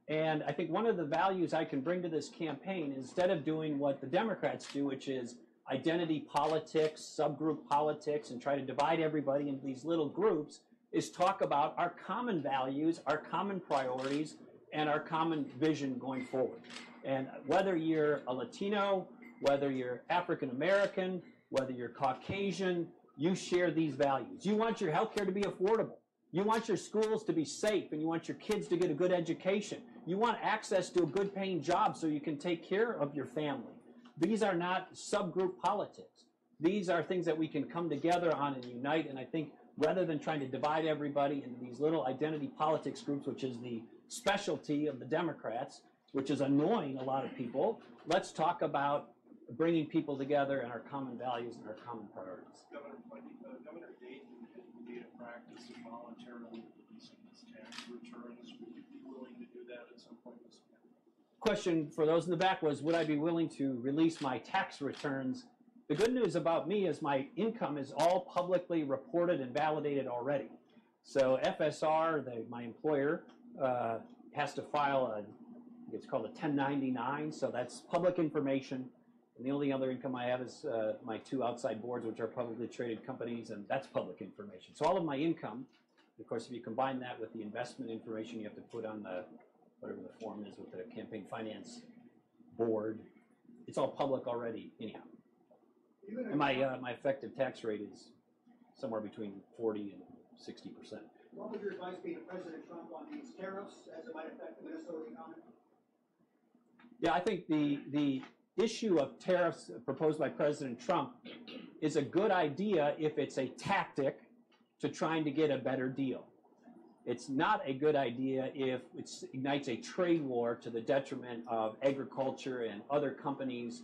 [SPEAKER 5] And I think one of the values I can bring to this campaign, instead of doing what the Democrats do, which is identity politics, subgroup politics, and try to divide everybody into these little groups, is talk about our common values, our common priorities, and our common vision going forward. And whether you're a Latino, whether you're African American, whether you're Caucasian, you share these values. You want your health care to be affordable. You want your schools to be safe, and you want your kids to get a good education. You want access to a good paying job so you can take care of your family. These are not subgroup politics. These are things that we can come together on and unite. And I think rather than trying to divide everybody into these little identity politics groups, which is the specialty of the Democrats, which is annoying a lot of people, let's talk about bringing people together and our common values and our common priorities.
[SPEAKER 8] Governor Dayton had made a practice of voluntarily releasing his tax returns. Would you be willing to do that at some point this year.
[SPEAKER 5] Question for those in the back was, would I be willing to release my tax returns? The good news about me is my income is all publicly reported and validated already. So FSR, my employer, has to file it's called a 1099, so that's public information. And the only other income I have is my 2 outside boards, which are publicly traded companies, and that's public information. So all of my income, of course, if you combine that with the investment information you have to put on the, whatever the form is with the campaign finance board, it's all public already anyhow. And my effective tax rate is somewhere between 40 and 60%.
[SPEAKER 11] What would your advice be to President Trump on these tariffs as it might affect the Minnesota economy?
[SPEAKER 5] Yeah, I think the issue of tariffs proposed by President Trump is a good idea if it's a tactic to trying to get a better deal. It's not a good idea if it ignites a trade war to the detriment of agriculture and other companies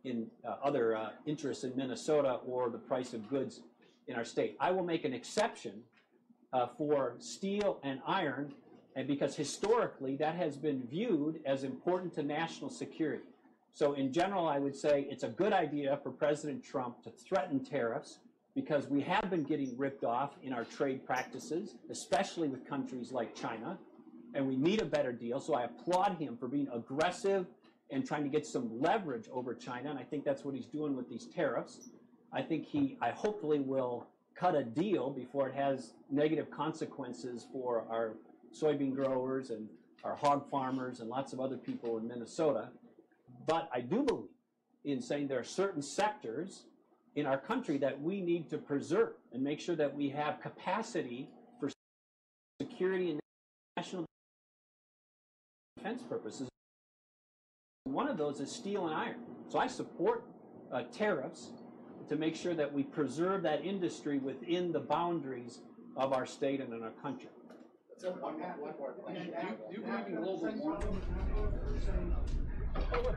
[SPEAKER 5] in other interests in Minnesota or the price of goods in our state. I will make an exception for steel and iron, and because historically that has been viewed as important to national security. So in general, I would say it's a good idea for President Trump to threaten tariffs because we have been getting ripped off in our trade practices, especially with countries like China, and we need a better deal. So I applaud him for being aggressive and trying to get some leverage over China, and I think that's what he's doing with these tariffs. I hopefully will cut a deal before it has negative consequences for our soybean growers and our hog farmers and lots of other people in Minnesota. But I do believe in saying there are certain sectors in our country that we need to preserve and make sure that we have capacity for security and national defense purposes. One of those is steel and iron. So I support tariffs to make sure that we preserve that industry within the boundaries of our state and in our country.
[SPEAKER 9] So one more question. Do you believe in global warming?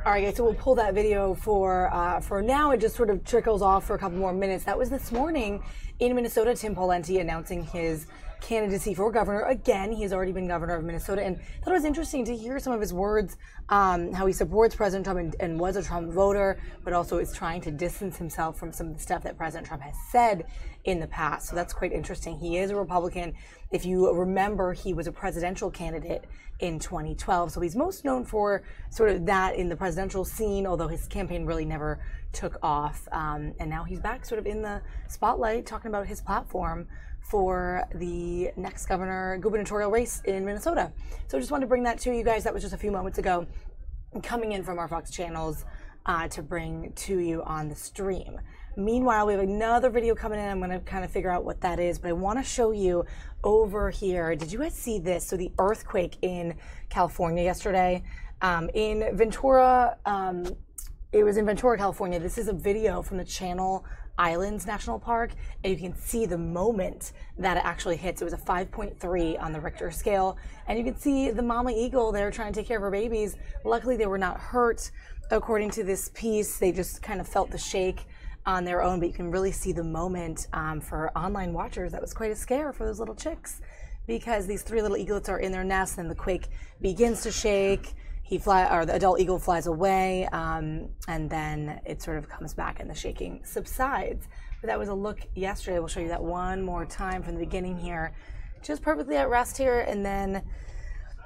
[SPEAKER 1] All right, guys, so we'll pull that video for now. It just sort of trickles off for a couple more minutes. That was this morning in Minnesota, Tim Pawlenty announcing his candidacy for governor. Again, he's already been governor of Minnesota, and I thought it was interesting to hear some of his words, how he supports President Trump and was a Trump voter, but also is trying to distance himself from some of the stuff that President Trump has said in the past. So that's quite interesting. He is a Republican. If you remember, he was a presidential candidate in 2012. So he's most known for sort of that in the presidential scene, although his campaign really never took off. And now he's back sort of in the spotlight talking about his platform for the next gubernatorial race in Minnesota. So I just wanted to bring that to you guys. That was just a few moments ago, coming in from our Fox channels to bring to you on the stream. Meanwhile, we have another video coming in. I'm going to kind of figure out what that is, but I want to show you over here. Did you guys see this? So the earthquake in California yesterday, in Ventura, it was in Ventura, California. This is a video from the Channel Islands National Park, and you can see the moment that it actually hits. It was a 5.3 on the Richter scale, and you can see the mama eagle there trying to take care of her babies. Luckily, they were not hurt. According to this piece, they just kind of felt the shake on their own, but you can really see the moment. For online watchers, that was quite a scare for those little chicks, because these 3 little eaglets are in their nest, and the quake begins to shake. The adult eagle flies away, and then it sort of comes back and the shaking subsides. But that was a look yesterday. We'll show you that one more time from the beginning here. Just perfectly at rest here, and then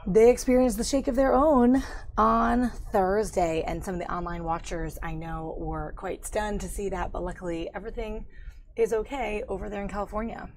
[SPEAKER 1] they experienced the shake of their own on Thursday, and some of the online watchers I know were quite stunned to see that, but luckily everything is okay over there in California.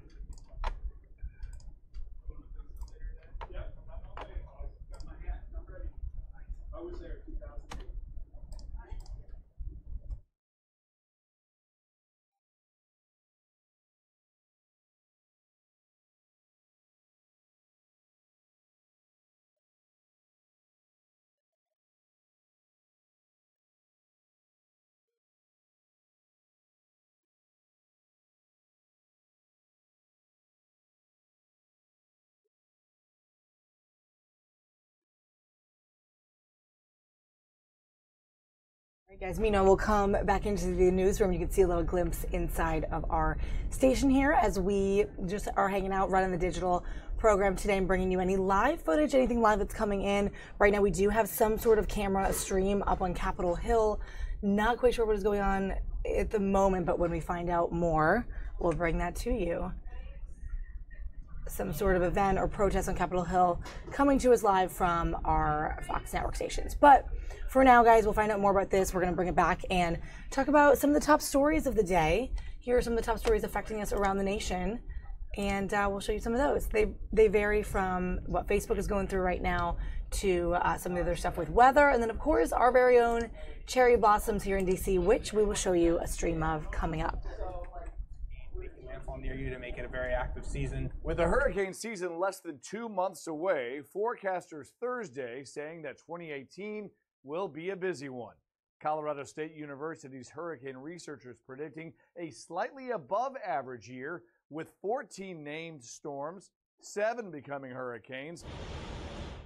[SPEAKER 1] All right, guys, Mina will come back into the newsroom. You can see a little glimpse inside of our station here as we just are hanging out, running the digital program today and bringing you any live footage, anything live that's coming in. Right now we do have some sort of camera stream up on Capitol Hill. Not quite sure what is going on at the moment, but when we find out more, we'll bring that to you. Some sort of event or protest on Capitol Hill coming to us live from our Fox network stations. But for now, guys, we'll find out more about this. We're going to bring it back and talk about some of the top stories of the day. Here are some of the top stories affecting us around the nation, and we'll show you some of those. They vary from what Facebook is going through right now to some of the other stuff with weather, and then, of course, our very own cherry blossoms here in D.C., which we will show you a stream of coming up.
[SPEAKER 14] Near you to make it a very active season.
[SPEAKER 15] With the hurricane season less than 2 months away, forecasters Thursday saying that 2018 will be a busy one. Colorado State University's hurricane researchers predicting a slightly above average year with 14 named storms, 7 becoming hurricanes,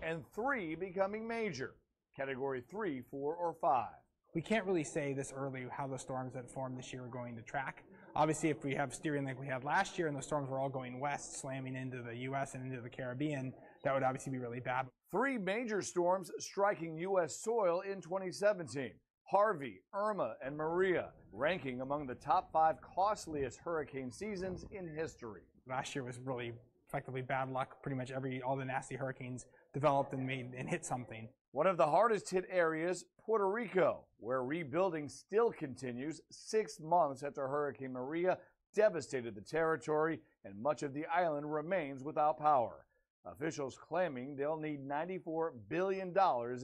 [SPEAKER 15] and 3 becoming major, category 3, 4, or 5.
[SPEAKER 14] We can't really say this early how the storms that form this year are going to track. Obviously, if we have steering like we had last year and the storms were all going west, slamming into the U.S. and into the Caribbean, that would obviously be really bad.
[SPEAKER 15] 3 major storms striking U.S. soil in 2017. Harvey, Irma, and Maria ranking among the top 5 costliest hurricane seasons in history.
[SPEAKER 14] Last year was really effectively bad luck. Pretty much all the nasty hurricanes developed and hit something.
[SPEAKER 15] One of the hardest hit areas, Puerto Rico, where rebuilding still continues 6 months after Hurricane Maria devastated the territory and much of the island remains without power. Officials claiming they'll need $94 billion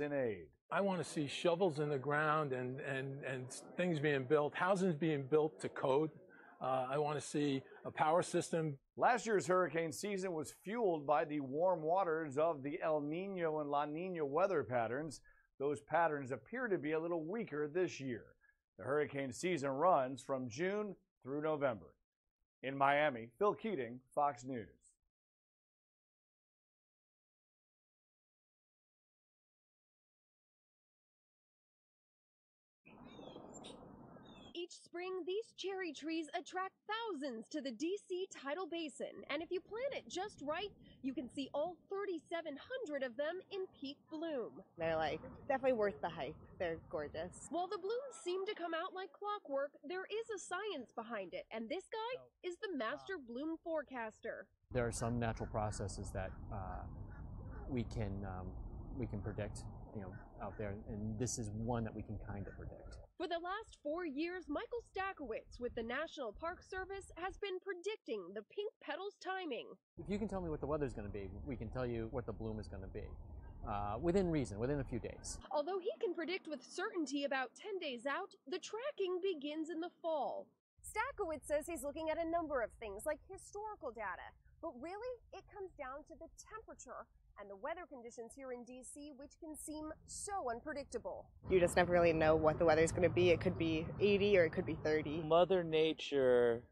[SPEAKER 15] in aid.
[SPEAKER 16] I want to see shovels in the ground and things being built, houses being built to code. I want to see a power system.
[SPEAKER 15] Last year's hurricane season was fueled by the warm waters of the El Nino and La Nina weather patterns. Those patterns appear to be a little weaker this year. The hurricane season runs from June through November. In Miami, Phil Keating, Fox News.
[SPEAKER 17] Each spring, these cherry trees attract thousands to the DC Tidal Basin, and if you plant it just right, you can see all 3,700 of them in peak bloom.
[SPEAKER 18] They're definitely worth the hike. They're gorgeous.
[SPEAKER 17] While the blooms seem to come out like clockwork, there is a science behind it, and this guy is the master bloom forecaster.
[SPEAKER 19] There are some natural processes that we can predict, out there, and this is one that we can kind of predict.
[SPEAKER 17] For the last 4 years, Michael Stakowitz with the National Park Service has been predicting the pink petals' timing.
[SPEAKER 19] If you can tell me what the weather's going to be, we can tell you what the bloom is going to be. Within reason, within a few days.
[SPEAKER 17] Although he can predict with certainty about 10 days out, the tracking begins in the fall.
[SPEAKER 20] Stakowitz says he's looking at a number of things like historical data, but really it comes down to the temperature and the weather conditions here in DC, which can seem so unpredictable.
[SPEAKER 18] You just never really know what the weather's going to be. It could be 80 or it could be 30.
[SPEAKER 21] Mother Nature,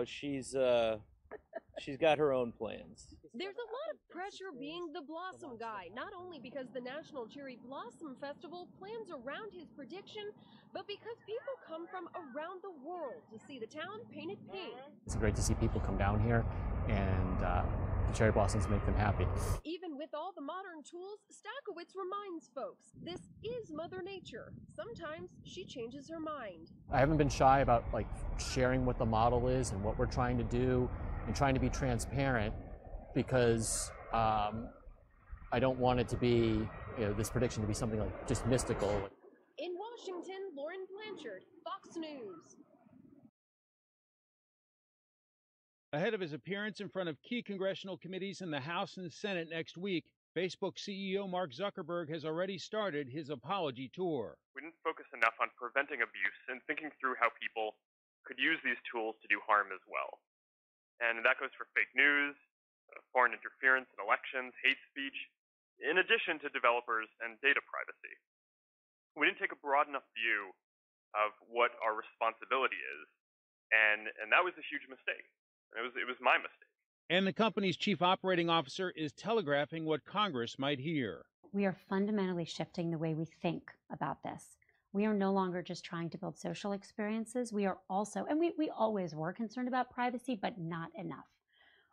[SPEAKER 21] she's got her own plans.
[SPEAKER 17] There's a lot of pressure being the blossom guy, not only because the National Cherry Blossom Festival plans around his prediction, but because people come from around the world to see the town painted pink.
[SPEAKER 19] It's great to see people come down here, and the cherry blossoms make them happy.
[SPEAKER 17] Even with all the modern tools, Stakowitz reminds folks, this is Mother Nature. Sometimes she changes her mind.
[SPEAKER 19] I haven't been shy about sharing what the model is and what we're trying to do and trying to be transparent, because I don't want it to be, this prediction to be something just mystical.
[SPEAKER 17] In Washington, Lauren Blanchard, Fox News.
[SPEAKER 22] Ahead of his appearance in front of key congressional committees in the House and Senate next week, Facebook CEO Mark Zuckerberg has already started his apology tour.
[SPEAKER 23] We didn't focus enough on preventing abuse and thinking through how people could use these tools to do harm as well. And that goes for fake news, foreign interference in elections, hate speech, in addition to developers and data privacy. We didn't take a broad enough view of what our responsibility is, and that was a huge mistake. It was my mistake.
[SPEAKER 22] And the company's chief operating officer is telegraphing what Congress might hear.
[SPEAKER 24] We are fundamentally shifting the way we think about this. We are no longer just trying to build social experiences. We are also, and we always were concerned about privacy, but not enough.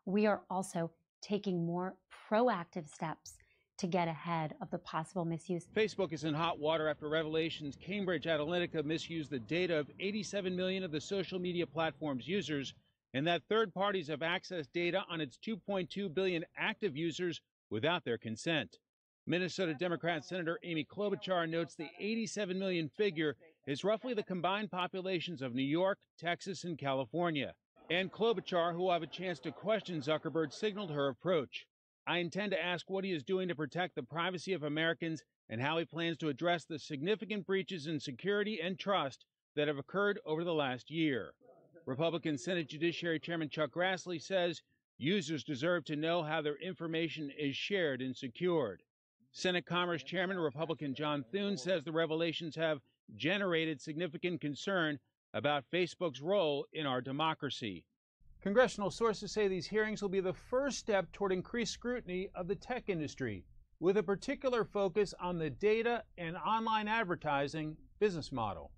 [SPEAKER 24] We are also taking more proactive steps to get ahead of the possible misuse.
[SPEAKER 22] Facebook is in hot water after revelations Cambridge Analytica misused the data of 87 million of the social media platform's users, and that third parties have accessed data on its 2.2 billion active users without their consent. Minnesota Democrat Senator Amy Klobuchar notes the 87 million figure is roughly the combined populations of New York, Texas, and California. And Klobuchar, who will have a chance to question Zuckerberg, signaled her approach. I intend to ask what he is doing to protect the privacy of Americans and how he plans to address the significant breaches in security and trust that have occurred over the last year. Republican Senate Judiciary Chairman Chuck Grassley says users deserve to know how their information is shared and secured. Senate Commerce Chairman Republican John Thune says the revelations have generated significant concern about Facebook's role in our democracy. Congressional sources say these hearings will be the first step toward increased scrutiny of the tech industry, with a particular focus on the data and online advertising business model.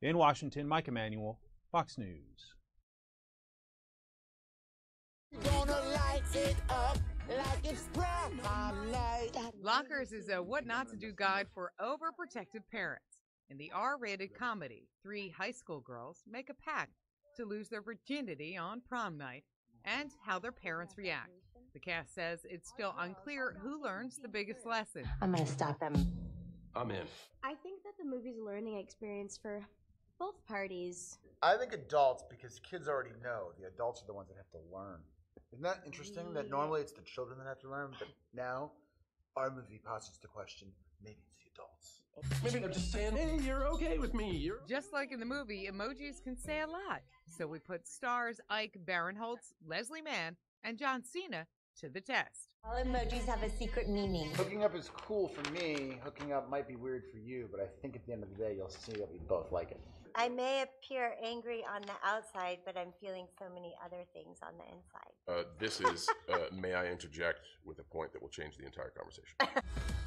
[SPEAKER 22] In Washington, Mike Emanuel, Fox News.
[SPEAKER 2] Gonna light it up like it's prom night.
[SPEAKER 3] Lockers is a what not to do guide for overprotective parents. In the R-rated comedy, 3 high school girls make a pact to lose their virginity on prom night and how their parents react. The cast says it's still unclear who learns the biggest lesson.
[SPEAKER 4] I'm gonna stop them.
[SPEAKER 12] I'm in.
[SPEAKER 25] I think that the movie's a learning experience for both parties.
[SPEAKER 26] I think adults, because kids already know. The adults are the ones that have to learn. Isn't that interesting that normally it's the children that have to learn, but now our movie posits the question, maybe it's the adults.
[SPEAKER 12] Maybe they're just saying, hey, you're okay with me.
[SPEAKER 3] Just like in the movie, emojis can say a lot. So we put stars Ike Barinholtz, Leslie Mann, and John Cena to the test.
[SPEAKER 4] All emojis have a secret meaning.
[SPEAKER 26] Hooking up is cool for me. Hooking up might be weird for you, but I think at the end of the day, you'll see that we both like it.
[SPEAKER 4] I may appear angry on the outside, but I'm feeling so many other things on the inside.
[SPEAKER 12] This is, may I interject with a point that will change the entire conversation.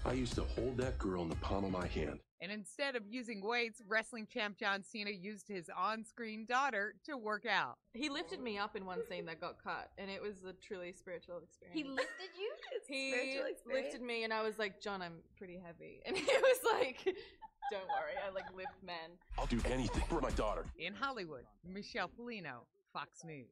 [SPEAKER 12] I used to hold that girl in the palm of my hand.
[SPEAKER 3] And instead of using weights, wrestling champ John Cena used his on-screen daughter to work out.
[SPEAKER 27] He lifted me up in one scene that got cut, and it was a truly spiritual experience.
[SPEAKER 25] He lifted you?
[SPEAKER 27] He lifted me, and I was like, John, I'm pretty heavy. And he was like, don't worry, I like lift men.
[SPEAKER 12] I'll do anything for my daughter.
[SPEAKER 3] In Hollywood, Michelle Polino, Fox News.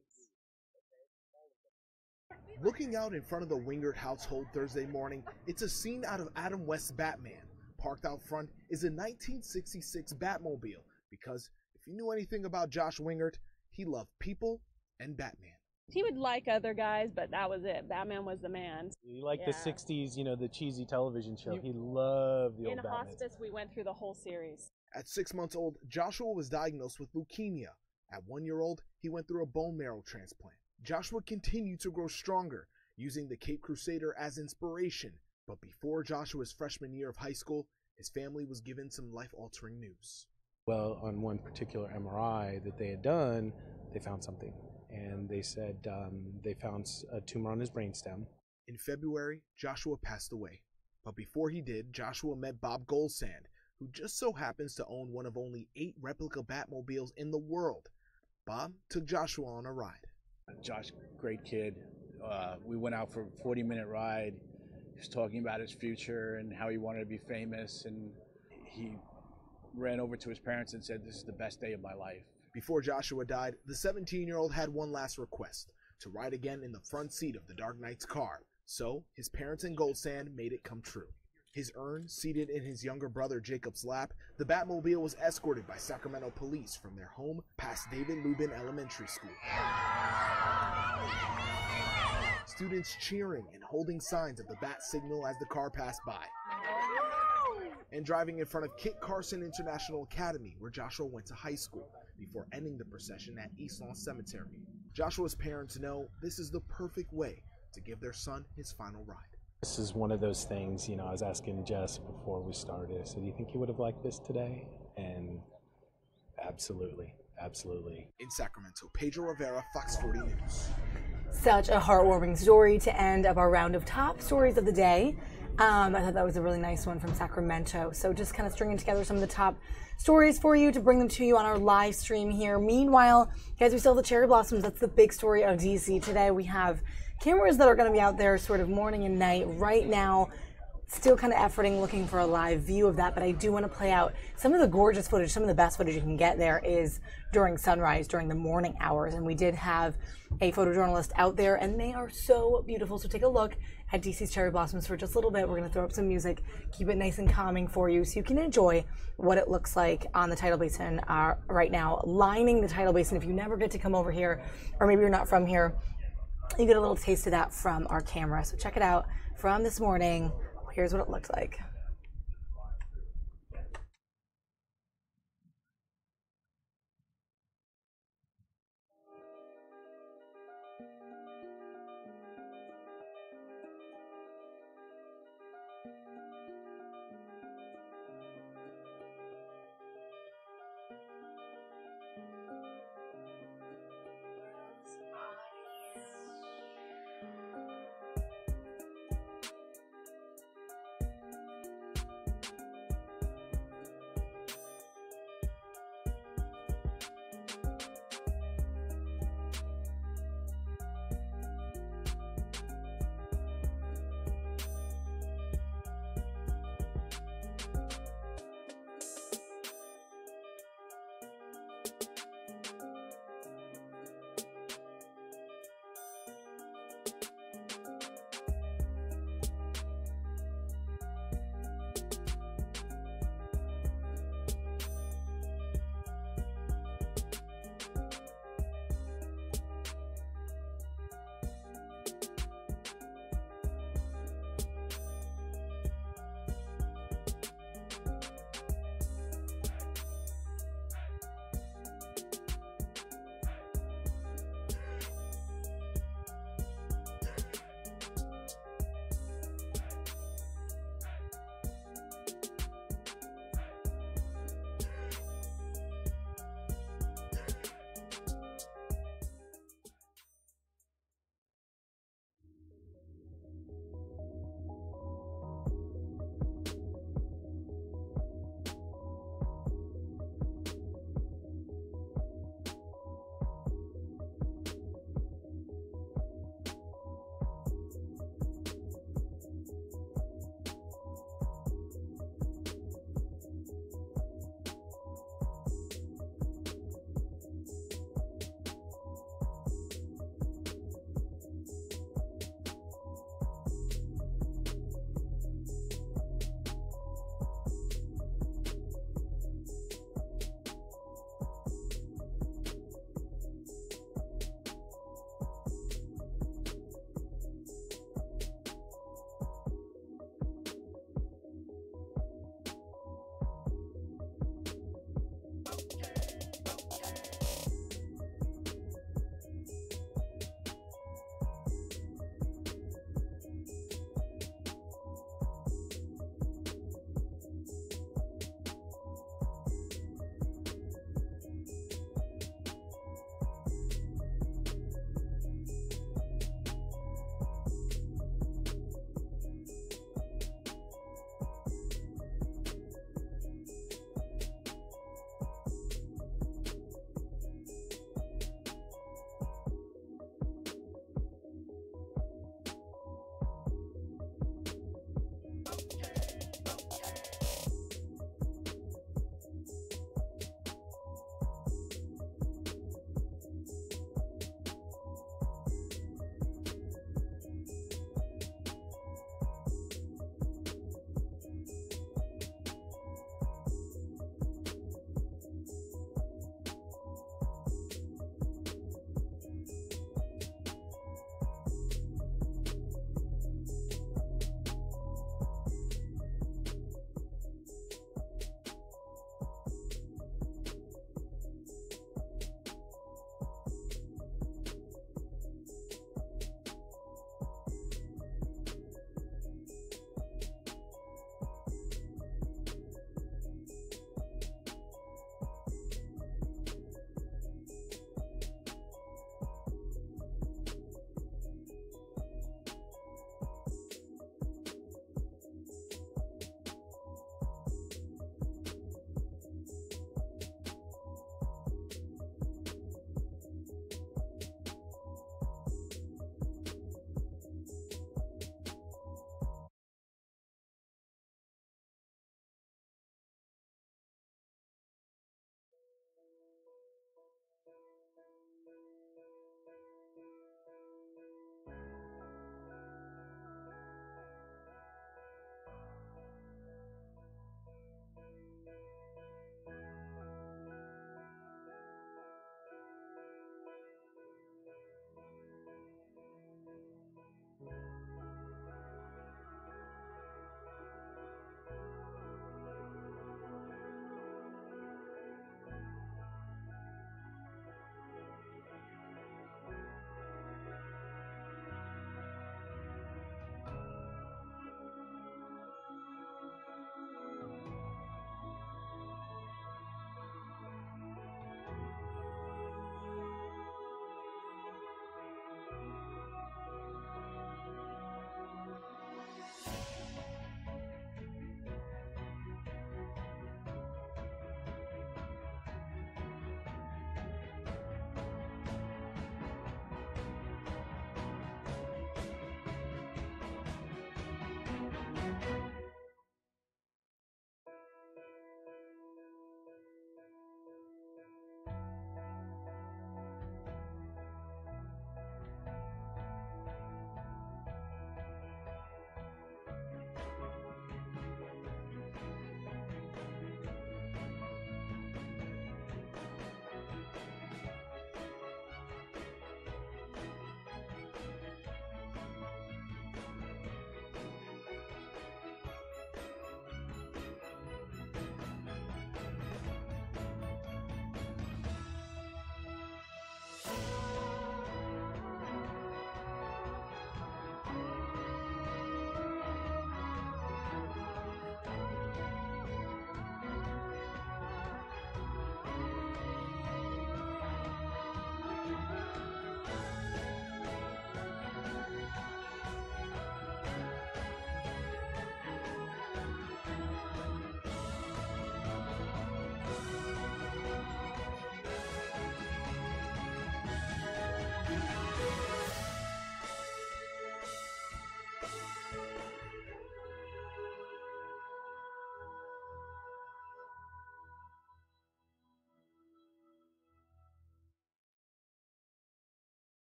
[SPEAKER 28] Looking out in front of the Wingert household Thursday morning, it's a scene out of Adam West's Batman. Parked out front is a 1966 Batmobile, because if you knew anything about Josh Wingert, he loved people and Batman.
[SPEAKER 29] He would like other guys, but that was it. Batman was the man.
[SPEAKER 30] He liked the 60s, you know, the cheesy television show. He loved the old Batman.
[SPEAKER 29] In hospice, we went through the whole series.
[SPEAKER 28] At 6 months old, Joshua was diagnosed with leukemia. At 1 year old, he went through a bone marrow transplant. Joshua continued to grow stronger, using the Cape Crusader as inspiration. But before Joshua's freshman year of high school, his family was given some life-altering news.
[SPEAKER 30] Well, on one particular MRI that they had done, they found something. And they said they found a tumor on his brainstem.
[SPEAKER 28] In February, Joshua passed away. But before he did, Joshua met Bob Goldsand, who just so happens to own one of only 8 replica Batmobiles in the world. Bob took Joshua on a ride.
[SPEAKER 31] Josh, great kid. We went out for a 40-minute ride. He was talking about his future and how he wanted to be famous, and he ran over to his parents and said, "This is the best day of my life."
[SPEAKER 28] Before Joshua died, the 17-year-old had one last request, to ride again in the front seat of the Dark Knight's car. So, his parents and Goldsand made it come true. His urn seated in his younger brother Jacob's lap, the Batmobile was escorted by Sacramento police from their home past David Lubin Elementary School. Students cheering and holding signs of the bat signal as the car passed by. And driving in front of Kit Carson International Academy, where Joshua went to high school, before ending the procession at East Lawn Cemetery. Joshua's parents know this is the perfect way to give their son his final ride.
[SPEAKER 30] This is one of those things, you know, I was asking Jess before we started, I said, do you think he would have liked this today? And absolutely, absolutely.
[SPEAKER 28] In Sacramento, Pedro Rivera, Fox 40 News.
[SPEAKER 1] Such a heartwarming story to end of our round of top stories of the day. I thought that was a really nice one from Sacramento. So just kind of stringing together some of the top stories for you to bring them to you on our live stream here. Meanwhile, guys, we still have the cherry blossoms. That's the big story of DC today. We have cameras that are going to be out there sort of morning and night right now. Still kind of efforting looking for a live view of that, but I do want to play out some of the gorgeous footage. Some of the best footage you can get there is during sunrise, during the morning hours, and we did have a photojournalist out there, and they are so beautiful. So take a look at DC's cherry blossoms for just a little bit. We're going to throw up some music, keep it nice and calming for you so you can enjoy what it looks like on the Tidal Basin right now, lining the Tidal Basin. If you never get to come over here, or maybe you're not from here, you get a little taste of that from our camera. So check it out from this morning. Here's what it looks like.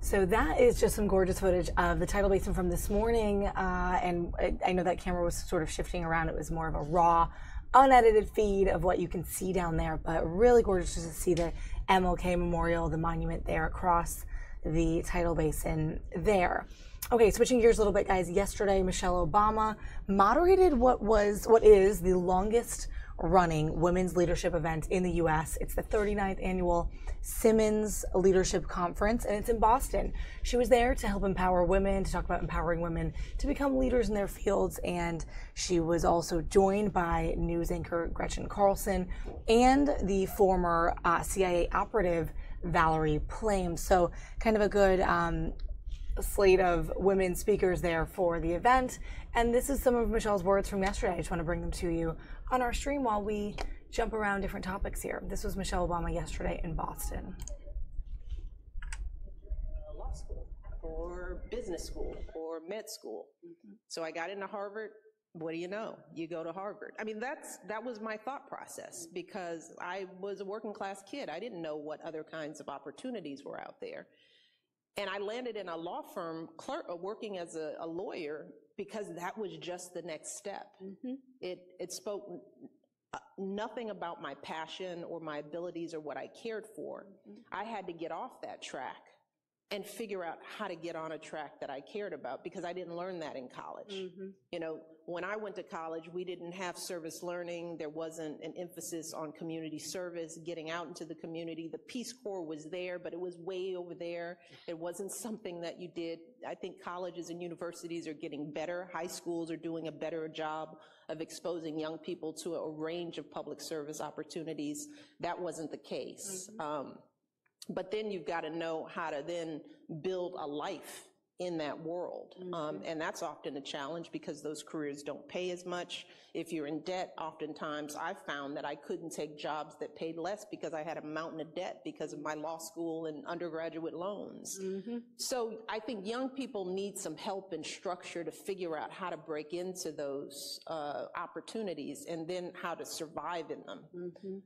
[SPEAKER 1] So that is just some gorgeous footage of the Tidal Basin from this morning. And I know that camera was sort of shifting around. It was more of a raw, unedited feed of what you can see down there, but really gorgeous just to see the MLK Memorial, the monument there across the Tidal Basin there. Okay, switching gears a little bit, guys. Yesterday, Michelle Obama moderated what is the longest running women's leadership event in the U.S. It's the 39th annual Simmons Leadership Conference, and it's in Boston. She was there to help empower women, to talk about empowering women to become leaders in their fields, and she was also joined by news anchor Gretchen Carlson and the former CIA operative Valerie Plame. So kind of a good slate of women speakers there for the event. And this is some of Michelle's words from yesterday. I just want to bring them to you on our stream while we jump around different topics here. This was Michelle Obama yesterday in Boston.
[SPEAKER 5] Law school or business school or med school. So I got into Harvard. What do you know? You go to Harvard. I mean, that was my thought process because I was a working class kid. I didn't know what other kinds of opportunities were out there. And I landed in a law firm working as a lawyer because that was just the next step. It spoke nothing about my passion or my abilities or what I cared for. I had to get off that track and figure out how to get on a track that I cared about because I didn't learn that in college. You know, when I went to college, we didn't have service learning. There wasn't an emphasis on community service, getting out into the community. The Peace Corps was there, but it was way over there. It wasn't something that you did. I think colleges and universities are getting better. High schools are doing a better job of exposing young people to a range of public service opportunities. That wasn't the case. But then you've got to know how to then build a life in that world. And that's often a challenge because those careers don't pay as much. If you're in debt, oftentimes I found that I couldn't take jobs that paid less because I had a mountain of debt because of my law school and undergraduate loans. So I think young people need some help and structure to figure out how to break into those opportunities and then how to survive in them.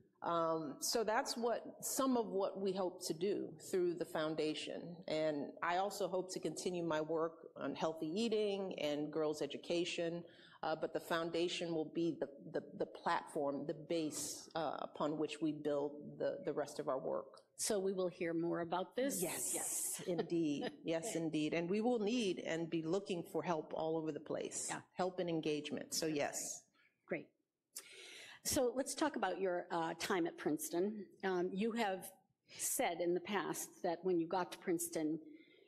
[SPEAKER 5] So that's some of what we hope to do through the foundation. And I also hope to continue my work on healthy eating and girls' education, but the foundation will be the platform, the base upon which we build the rest of our work.
[SPEAKER 6] So we will hear more about this?
[SPEAKER 5] Yes, indeed. Yes, indeed. And we will need and be looking for help all over the place. Help and engagement. So yes.
[SPEAKER 6] Great. So let's talk about your time at Princeton. You have said in the past that when you got to Princeton,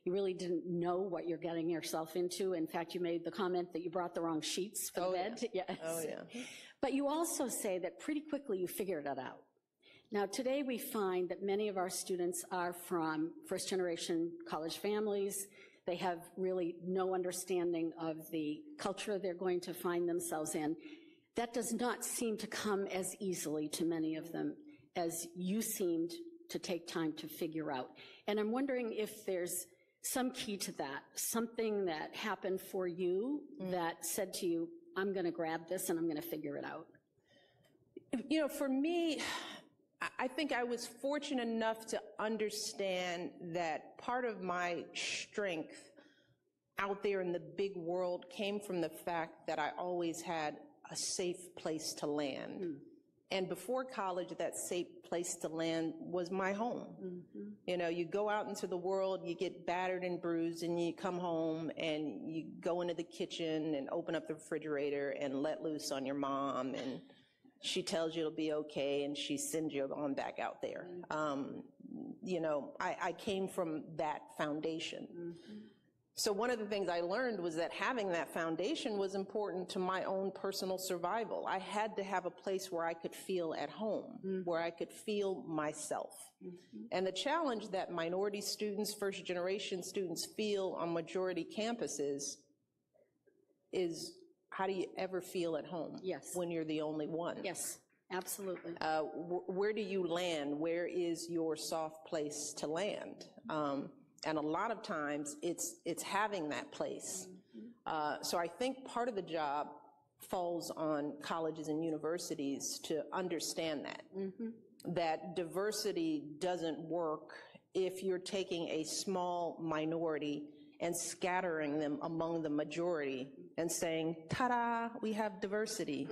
[SPEAKER 6] you really didn't know what you're getting yourself into. In fact, you made the comment that you brought the wrong sheets for the bed.
[SPEAKER 5] Yeah. Yes. Oh, yeah.
[SPEAKER 6] But you also say that pretty quickly you figured it out. Now, today we find that many of our students are from first-generation college families. They have really no understanding of the culture they're going to find themselves in. That does not seem to come as easily to many of them as you seemed to take time to figure out. And I'm wondering if there's some key to that, something that happened for you that said to you, I'm going to grab this and I'm going to figure it out.
[SPEAKER 5] You know, for me, I think I was fortunate enough to understand that part of my strength out there in the big world came from the fact that I always had a safe place to land. And before college, that safe place to land was my home. You know, you go out into the world, you get battered and bruised, and you come home and you go into the kitchen and open up the refrigerator and let loose on your mom, and she tells you it'll be okay, and she sends you on back out there. You know, I came from that foundation. So one of the things I learned was that having that foundation was important to my own personal survival. I had to have a place where I could feel at home, where I could feel myself. And the challenge that minority students, first-generation students feel on majority campuses is, how do you ever feel at home when you're the only one?
[SPEAKER 6] Yes, absolutely.
[SPEAKER 5] Where do you land? Where is your soft place to land? And a lot of times it's having that place. So I think part of the job falls on colleges and universities to understand that, that diversity doesn't work if you're taking a small minority and scattering them among the majority and saying, ta-da, we have diversity,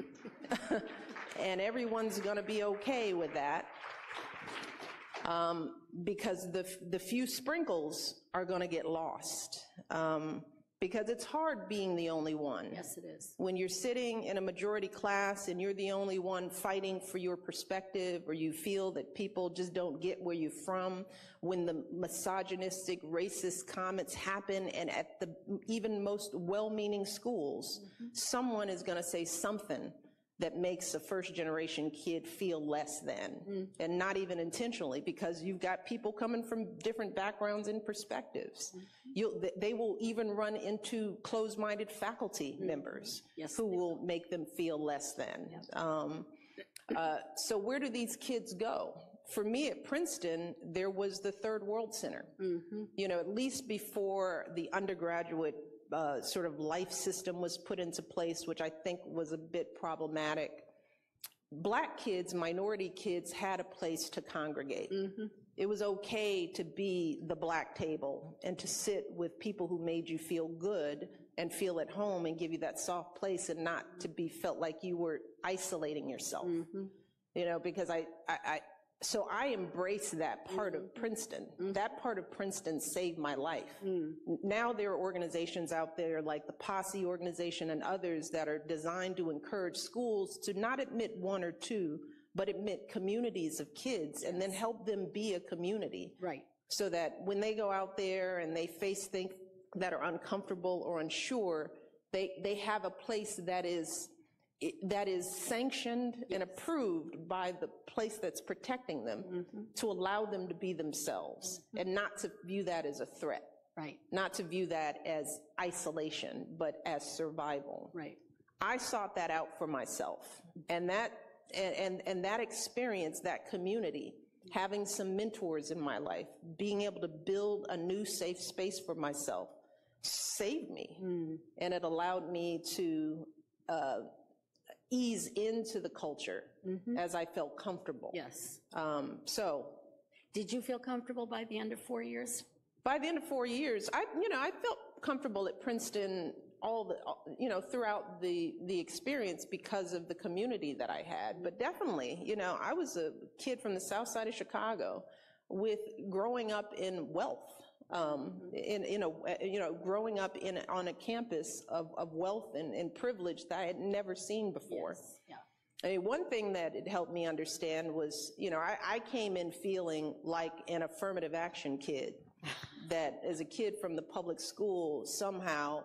[SPEAKER 5] and everyone's going to be okay with that, because the few sprinkles are going to get lost. Because it's hard being the only one.
[SPEAKER 6] Yes, it is.
[SPEAKER 5] When you're sitting in a majority class and you're the only one fighting for your perspective, or you feel that people just don't get where you're from, when the misogynistic, racist comments happen, and at the even most well-meaning schools, someone is going to say something that makes a first-generation kid feel less than, and not even intentionally, because you've got people coming from different backgrounds and perspectives. They will even run into closed-minded faculty members who will make them feel less than. So where do these kids go? For me at Princeton, there was the Third World Center. You know, at least before the undergraduate sort of life system was put into place, which I think was a bit problematic. Black kids, minority kids, had a place to congregate. It was okay to be the black table and to sit with people who made you feel good and feel at home and give you that soft place, and not to be felt like you were isolating yourself. You know, because so I embrace that part of Princeton. That part of Princeton saved my life. Now there are organizations out there like the Posse organization and others that are designed to encourage schools to not admit one or two, but admit communities of kids, and then help them be a community.
[SPEAKER 6] Right.
[SPEAKER 5] So that when they go out there and they face things that are uncomfortable or unsure, they have a place that is sanctioned and approved by the place that's protecting them, to allow them to be themselves, and not to view that as a threat.
[SPEAKER 6] Right.
[SPEAKER 5] Not to view that as isolation, but as survival.
[SPEAKER 6] Right.
[SPEAKER 5] I sought that out for myself, and that experience, that community, having some mentors in my life, being able to build a new safe space for myself, saved me, and it allowed me to ease into the culture as I felt comfortable.
[SPEAKER 6] Yes.
[SPEAKER 5] So,
[SPEAKER 6] did you feel comfortable by the end of 4 years?
[SPEAKER 5] By the end of 4 years, I felt comfortable at Princeton throughout the experience because of the community that I had. But definitely, I was a kid from the south side of Chicago growing up in wealth. Growing up on a campus of wealth and privilege that I had never seen before.
[SPEAKER 6] Yes. Yeah.
[SPEAKER 5] I mean, one thing that it helped me understand was, I came in feeling like an affirmative action kid, that as a kid from the public school, somehow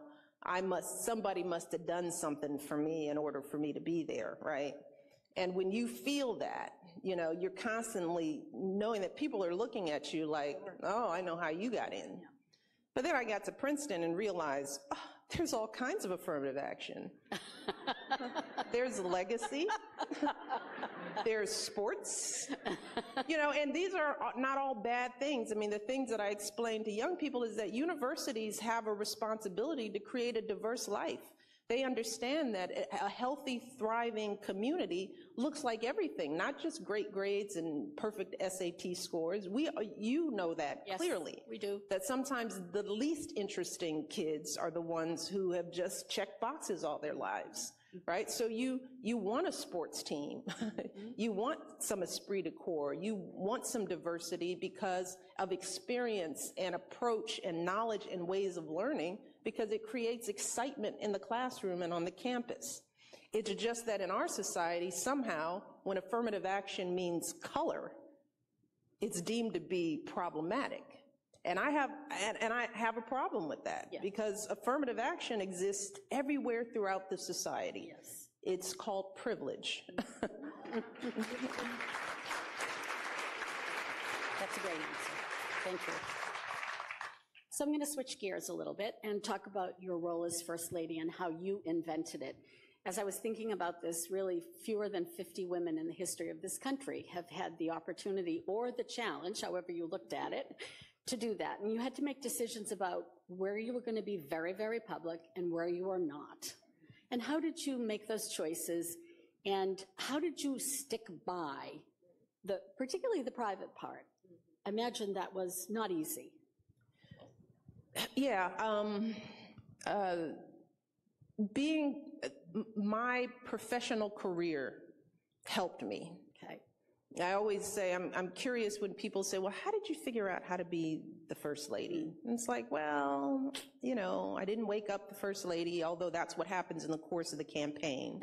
[SPEAKER 5] somebody must have done something for me in order for me to be there, right? And when you feel that, you're constantly knowing that people are looking at you like, oh, I know how you got in. But then I got to Princeton and realized, there's all kinds of affirmative action. There's legacy. There's sports. And these are not all bad things. I mean, the things that I explain to young people is that universities have a responsibility to create a diverse life. They understand that a healthy, thriving community looks like everything, not just great grades and perfect SAT scores. You know that clearly.
[SPEAKER 6] We do.
[SPEAKER 5] That sometimes the least interesting kids are the ones who have just checked boxes all their lives, right? So you want a sports team. You want some esprit de corps. You want some diversity because of experience and approach and knowledge and ways of learning, because it creates excitement in the classroom and on the campus. It's just that in our society, somehow, when affirmative action means color, it's deemed to be problematic. And I have a problem with that, because affirmative action exists everywhere throughout the society.
[SPEAKER 6] Yes.
[SPEAKER 5] It's called privilege.
[SPEAKER 6] That's a great answer. Thank you. So I'm going to switch gears a little bit and talk about your role as First Lady and how you invented it. As I was thinking about this, really fewer than 50 women in the history of this country have had the opportunity or the challenge, however you looked at it, to do that. And you had to make decisions about where you were going to be very, very public and where you are not. And how did you make those choices? And how did you stick by particularly the private part? imagine that was not easy.
[SPEAKER 5] Yeah, my professional career helped me.
[SPEAKER 6] Okay.
[SPEAKER 5] I always say, I'm curious when people say, well, how did you figure out how to be the first lady? And it's like, well, you know, I didn't wake up the first lady, although that's what happens in the course of the campaign.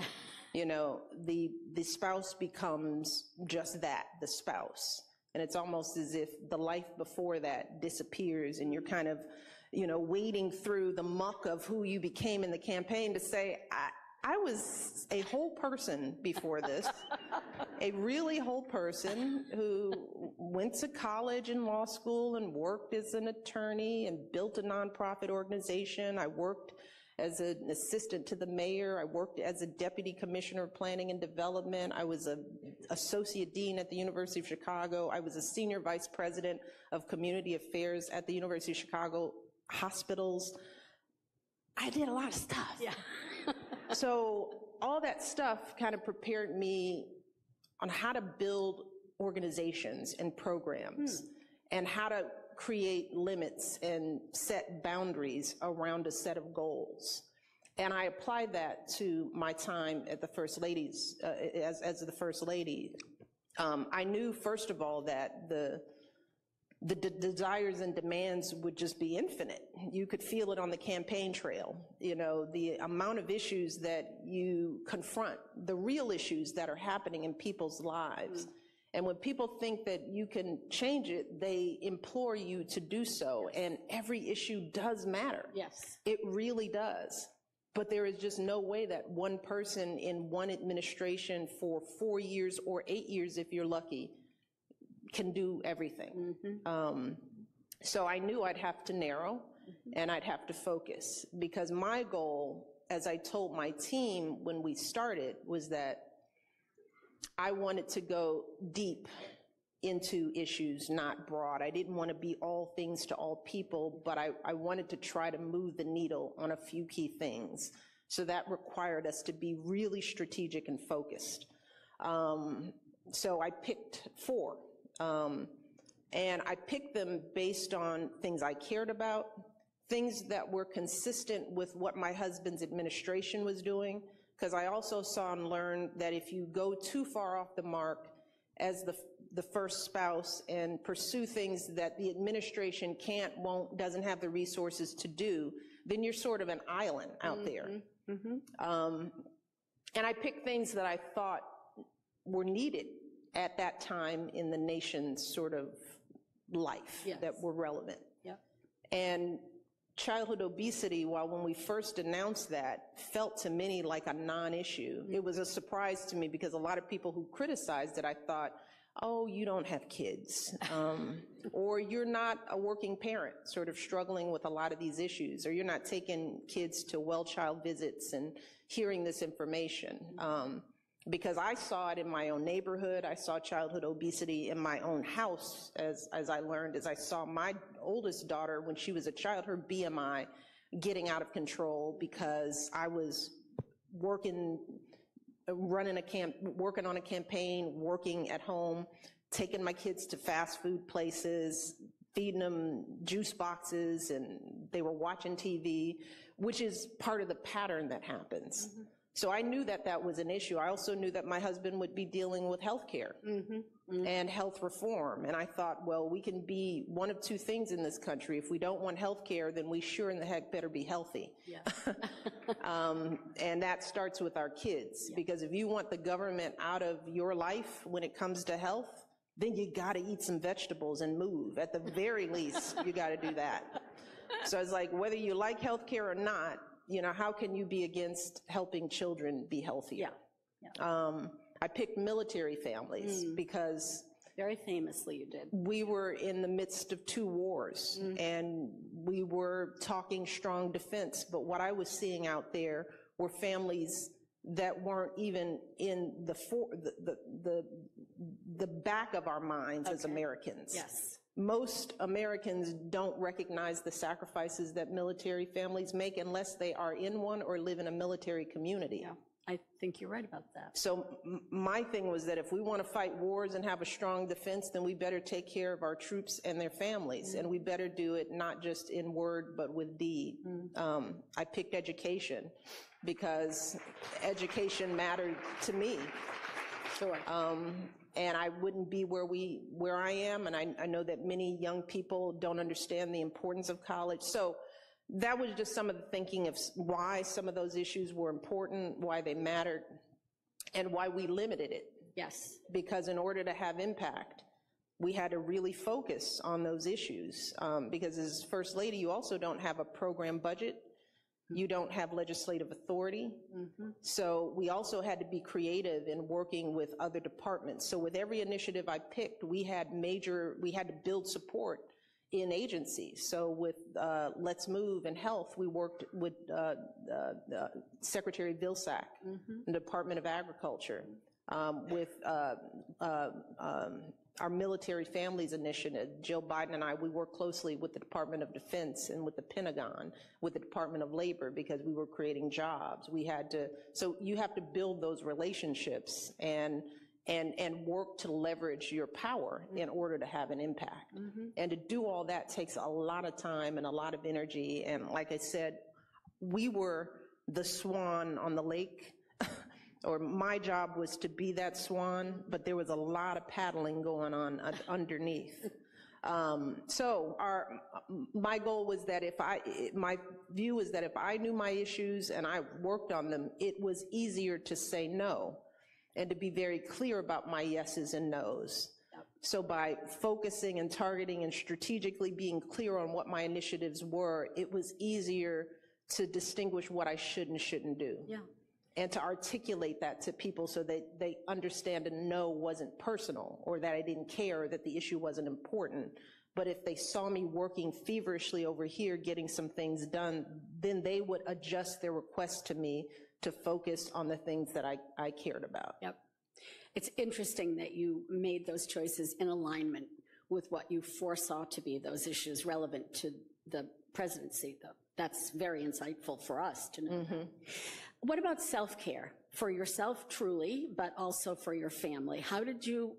[SPEAKER 5] You know, the spouse becomes just that, the spouse. And it's almost as if the life before that disappears, and you're kind of, you know, wading through the muck of who you became in the campaign to say, I was a whole person before this, a really whole person who went to college and law school and worked as an attorney and built a nonprofit organization. I worked as an assistant to the mayor. I worked as a deputy commissioner of planning and development. I was an associate dean at the University of Chicago. I was a senior vice president of community affairs at the University of Chicago hospitals. I did a lot of stuff.
[SPEAKER 6] Yeah.
[SPEAKER 5] So all that stuff kind of prepared me on how to build organizations and programs and how to create limits and set boundaries around a set of goals. And I applied that to my time at the First Lady's, as the First Lady. I knew, first of all, that the desires and demands would just be infinite. You could feel it on the campaign trail. You know, the amount of issues that you confront, the real issues that are happening in people's lives. And when people think that you can change it, they implore you to do so. And every issue does matter.
[SPEAKER 6] Yes.
[SPEAKER 5] It really does. But there is just no way that one person in one administration for 4 years or 8 years, if you're lucky, can do everything. So I knew I'd have to narrow and I'd have to focus, because my goal, as I told my team when we started, was that I wanted to go deep into issues, not broad. I didn't want to be all things to all people, but I wanted to try to move the needle on a few key things. So that required us to be really strategic and focused. So I picked 4. And I picked them based on things I cared about, things that were consistent with what my husband's administration was doing, because I also saw and learned that if you go too far off the mark as the first spouse and pursue things that the administration can't, won't, doesn't have the resources to do, then you're sort of an island out there. And I picked things that I thought were needed at that time in the nation's sort of life, that were relevant. And childhood obesity, while when we first announced that, felt to many like a non-issue. It was a surprise to me, because a lot of people who criticized it, I thought, oh, you don't have kids, or you're not a working parent, sort of struggling with a lot of these issues, or you're not taking kids to well child visits and hearing this information. Because I saw it in my own neighborhood. I saw childhood obesity in my own house, as I learned, as I saw my oldest daughter, when she was a child, her BMI getting out of control because I was working on a campaign, working at home, taking my kids to fast food places, feeding them juice boxes, and they were watching TV, which is part of the pattern that happens. So I knew that that was an issue. I also knew that my husband would be dealing with health care and health reform. And I thought, well, we can be one of two things in this country. If we don't want health care, then we sure in the heck better be healthy. And that starts with our kids, because if you want the government out of your life when it comes to health, then you gotta eat some vegetables and move. At the very least, you gotta do that. So it's like, whether you like health care or not, you know, how can you be against helping children be healthier? I picked military families because
[SPEAKER 6] very famously you did.
[SPEAKER 5] We were in the midst of 2 wars and we were talking strong defense, but what I was seeing out there were families that weren't even in the back of our minds as Americans. Most Americans don't recognize the sacrifices that military families make unless they are in one or live in a military community.
[SPEAKER 6] I think you're right about that.
[SPEAKER 5] So my thing was that if we want to fight wars and have a strong defense, then we better take care of our troops and their families, and we better do it not just in word but with deed. I picked education because education mattered to me.
[SPEAKER 6] Sure.
[SPEAKER 5] And I wouldn't be where I am, and I know that many young people don't understand the importance of college. So that was just some of the thinking of why some of those issues were important, why they mattered, and why we limited it.
[SPEAKER 6] Yes.
[SPEAKER 5] Because in order to have impact, we had to really focus on those issues. Because as First Lady, you also don't have a program budget. You don't have legislative authority. So we also had to be creative in working with other departments. So with every initiative I picked, we had to build support in agencies. So with Let's Move and Health, we worked with Secretary Vilsack, the Department of Agriculture, with our Military Families Initiative. Jill Biden and I, we worked closely with the Department of Defense and with the Pentagon, with the Department of Labor, because we were creating jobs. So you have to build those relationships and work to leverage your power in order to have an impact. And to do all that takes a lot of time and a lot of energy. And like I said, we were the swan on the lake, or my job was to be that swan, but there was a lot of paddling going on underneath. So my goal was that my view was that if I knew my issues and I worked on them, it was easier to say no and to be very clear about my yeses and nos. So by focusing and targeting and strategically being clear on what my initiatives were, it was easier to distinguish what I should and shouldn't do.
[SPEAKER 6] Yeah.
[SPEAKER 5] And to articulate that to people so that they understand and know wasn't personal, or that I didn't care, that the issue wasn't important. But if they saw me working feverishly over here, getting some things done, then they would adjust their request to me to focus on the things that I cared about.
[SPEAKER 6] Yep. It's interesting that you made those choices in alignment with what you foresaw to be those issues relevant to the presidency, though. That's very insightful for us to know. What about self-care? For yourself, truly, but also for your family. How did you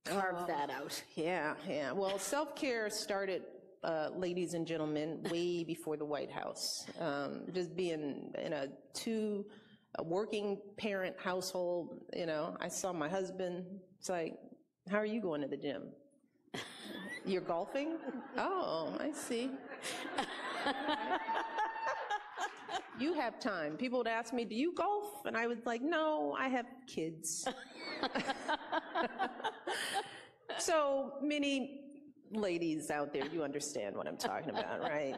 [SPEAKER 6] carve that out?
[SPEAKER 5] Yeah. Well, self-care started, ladies and gentlemen, way before the White House. Just being in a working parent household, I saw my husband. It's like, how are you going to the gym? You're golfing? Oh, I see. You have time. People would ask me, do you golf? And I was like, no, I have kids. So many ladies out there, you understand what I'm talking about, right?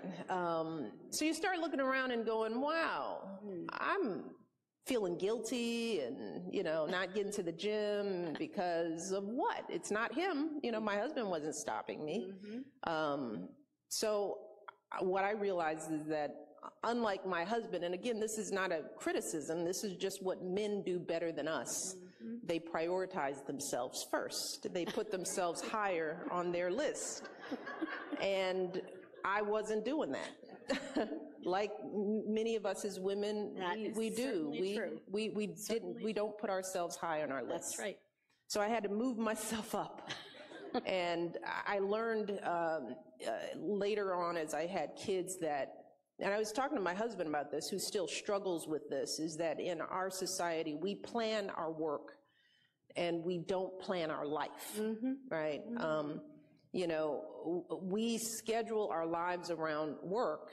[SPEAKER 5] So you start looking around and going, wow, I'm feeling guilty and, not getting to the gym because of what? It's not him. My husband wasn't stopping me. So what I realized is that unlike my husband, and again, this is not a criticism, this is just what men do better than us. They prioritize themselves first. They put themselves higher on their list. And I wasn't doing that. Like many of us as women, we do. We don't put ourselves high on our list.
[SPEAKER 6] That's right.
[SPEAKER 5] So I had to move myself up. And I learned later on as I had kids that, and I was talking to my husband about this, who still struggles with this, is that in our society, we plan our work and we don't plan our life, right? We schedule our lives around work,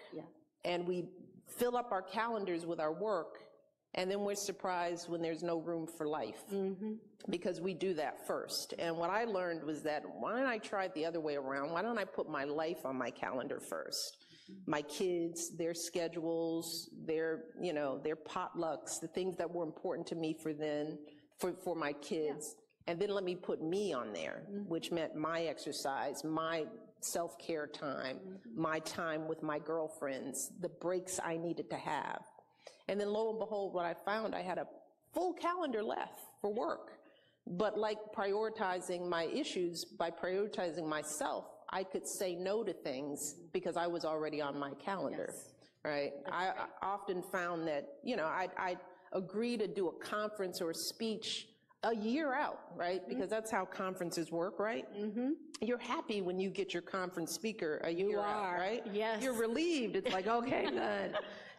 [SPEAKER 5] and we fill up our calendars with our work, and then we're surprised when there's no room for life, because we do that first. And what I learned was that, why don't I try it the other way around? Why don't I put my life on my calendar first? My kids, their schedules, their potlucks, the things that were important to me for my kids, and then let me put me on there, which meant my exercise, my self-care time, my time with my girlfriends, the breaks I needed to have. And then lo and behold, what I found, I had a full calendar left for work. But like prioritizing my issues, by prioritizing myself, I could say no to things because I was already on my calendar, right? I often found that, agree to do a conference or a speech a year out, right? Because that's how conferences work, right? You're happy when you get your conference speaker a year out, right?
[SPEAKER 6] Yes.
[SPEAKER 5] You're relieved. It's like, okay, good.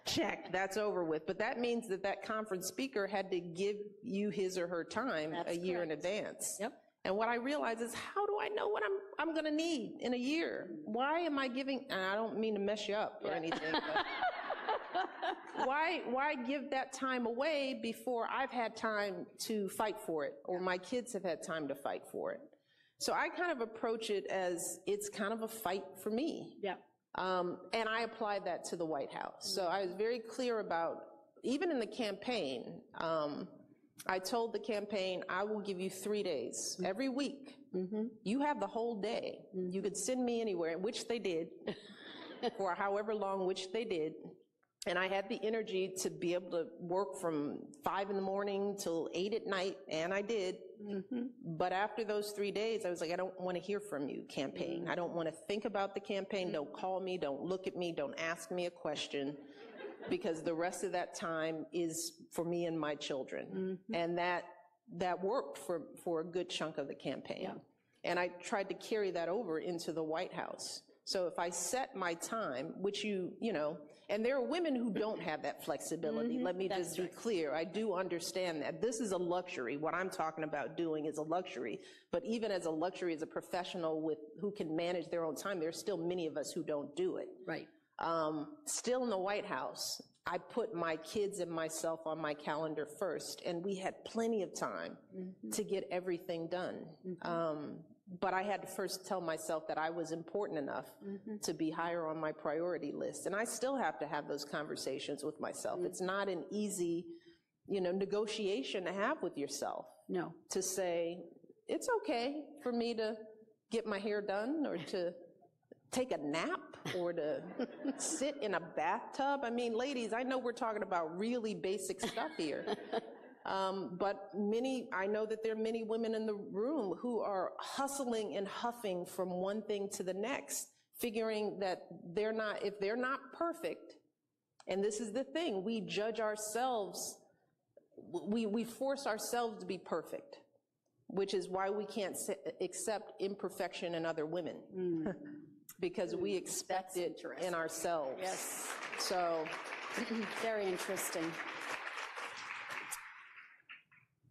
[SPEAKER 5] Check, that's over with. But that means that that conference speaker had to give you his or her time a year in advance.
[SPEAKER 6] Yep.
[SPEAKER 5] And what I realize is, how do I know what I'm going to need in a year? Why am I giving, and I don't mean to mess you up or anything, but why give that time away before I've had time to fight for it, or my kids have had time to fight for it? So I kind of approach it as it's kind of a fight for me.
[SPEAKER 6] Yeah.
[SPEAKER 5] And I applied that to the White House. So I was very clear about, even in the campaign, I told the campaign, I will give you 3 days every week. You have the whole day. You could send me anywhere, which they did, for however long, which they did. And I had the energy to be able to work from 5 in the morning till 8 at night, and I did. But after those 3 days, I was like, I don't want to hear from you, campaign. I don't want to think about the campaign. Don't call me, don't look at me, don't ask me a question, because the rest of that time is for me and my children. And that worked for a good chunk of the campaign. And I tried to carry that over into the White House. So if I set my time, which you know, and there are women who don't have that flexibility. Let me just be clear. I do understand that. This is a luxury. What I'm talking about doing is a luxury. But even as a luxury, as a professional who can manage their own time, there's still many of us who don't do it.
[SPEAKER 6] Right.
[SPEAKER 5] Still in the White House, I put my kids and myself on my calendar first, and we had plenty of time to get everything done. But I had to first tell myself that I was important enough to be higher on my priority list. And I still have to have those conversations with myself. It's not an easy, negotiation to have with yourself.
[SPEAKER 6] No.
[SPEAKER 5] To say, it's okay for me to get my hair done, or to take a nap, or to sit in a bathtub. I mean, ladies, I know we're talking about really basic stuff here. But I know that there are many women in the room who are hustling and huffing from one thing to the next, figuring that if they're not perfect, and this is the thing, we judge ourselves, we force ourselves to be perfect, which is why we can't accept imperfection in other women, because we expect it in ourselves.
[SPEAKER 6] Yes.
[SPEAKER 5] So,
[SPEAKER 6] very interesting.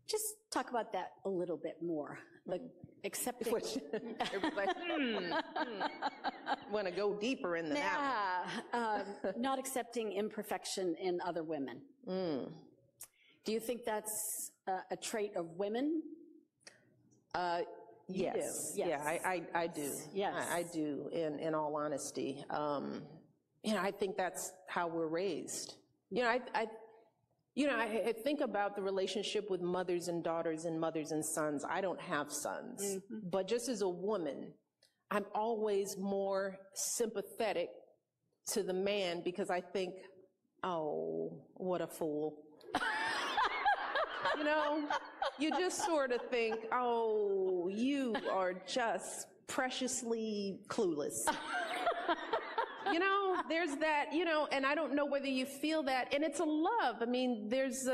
[SPEAKER 6] Just talk about that a little bit more, like accepting.
[SPEAKER 5] Everybody's want to go deeper into that.
[SPEAKER 6] Not accepting imperfection in other women. Do you think that's a trait of women?
[SPEAKER 5] Yes. Yeah, I do.
[SPEAKER 6] Yes.
[SPEAKER 5] I do, in all honesty. I think that's how we're raised. I think about the relationship with mothers and daughters and mothers and sons. I don't have sons, but just as a woman, I'm always more sympathetic to the man, because I think, oh, what a fool. You just sort of think, oh, you are just preciously clueless. There's that, and I don't know whether you feel that, and it's a love. I mean, there's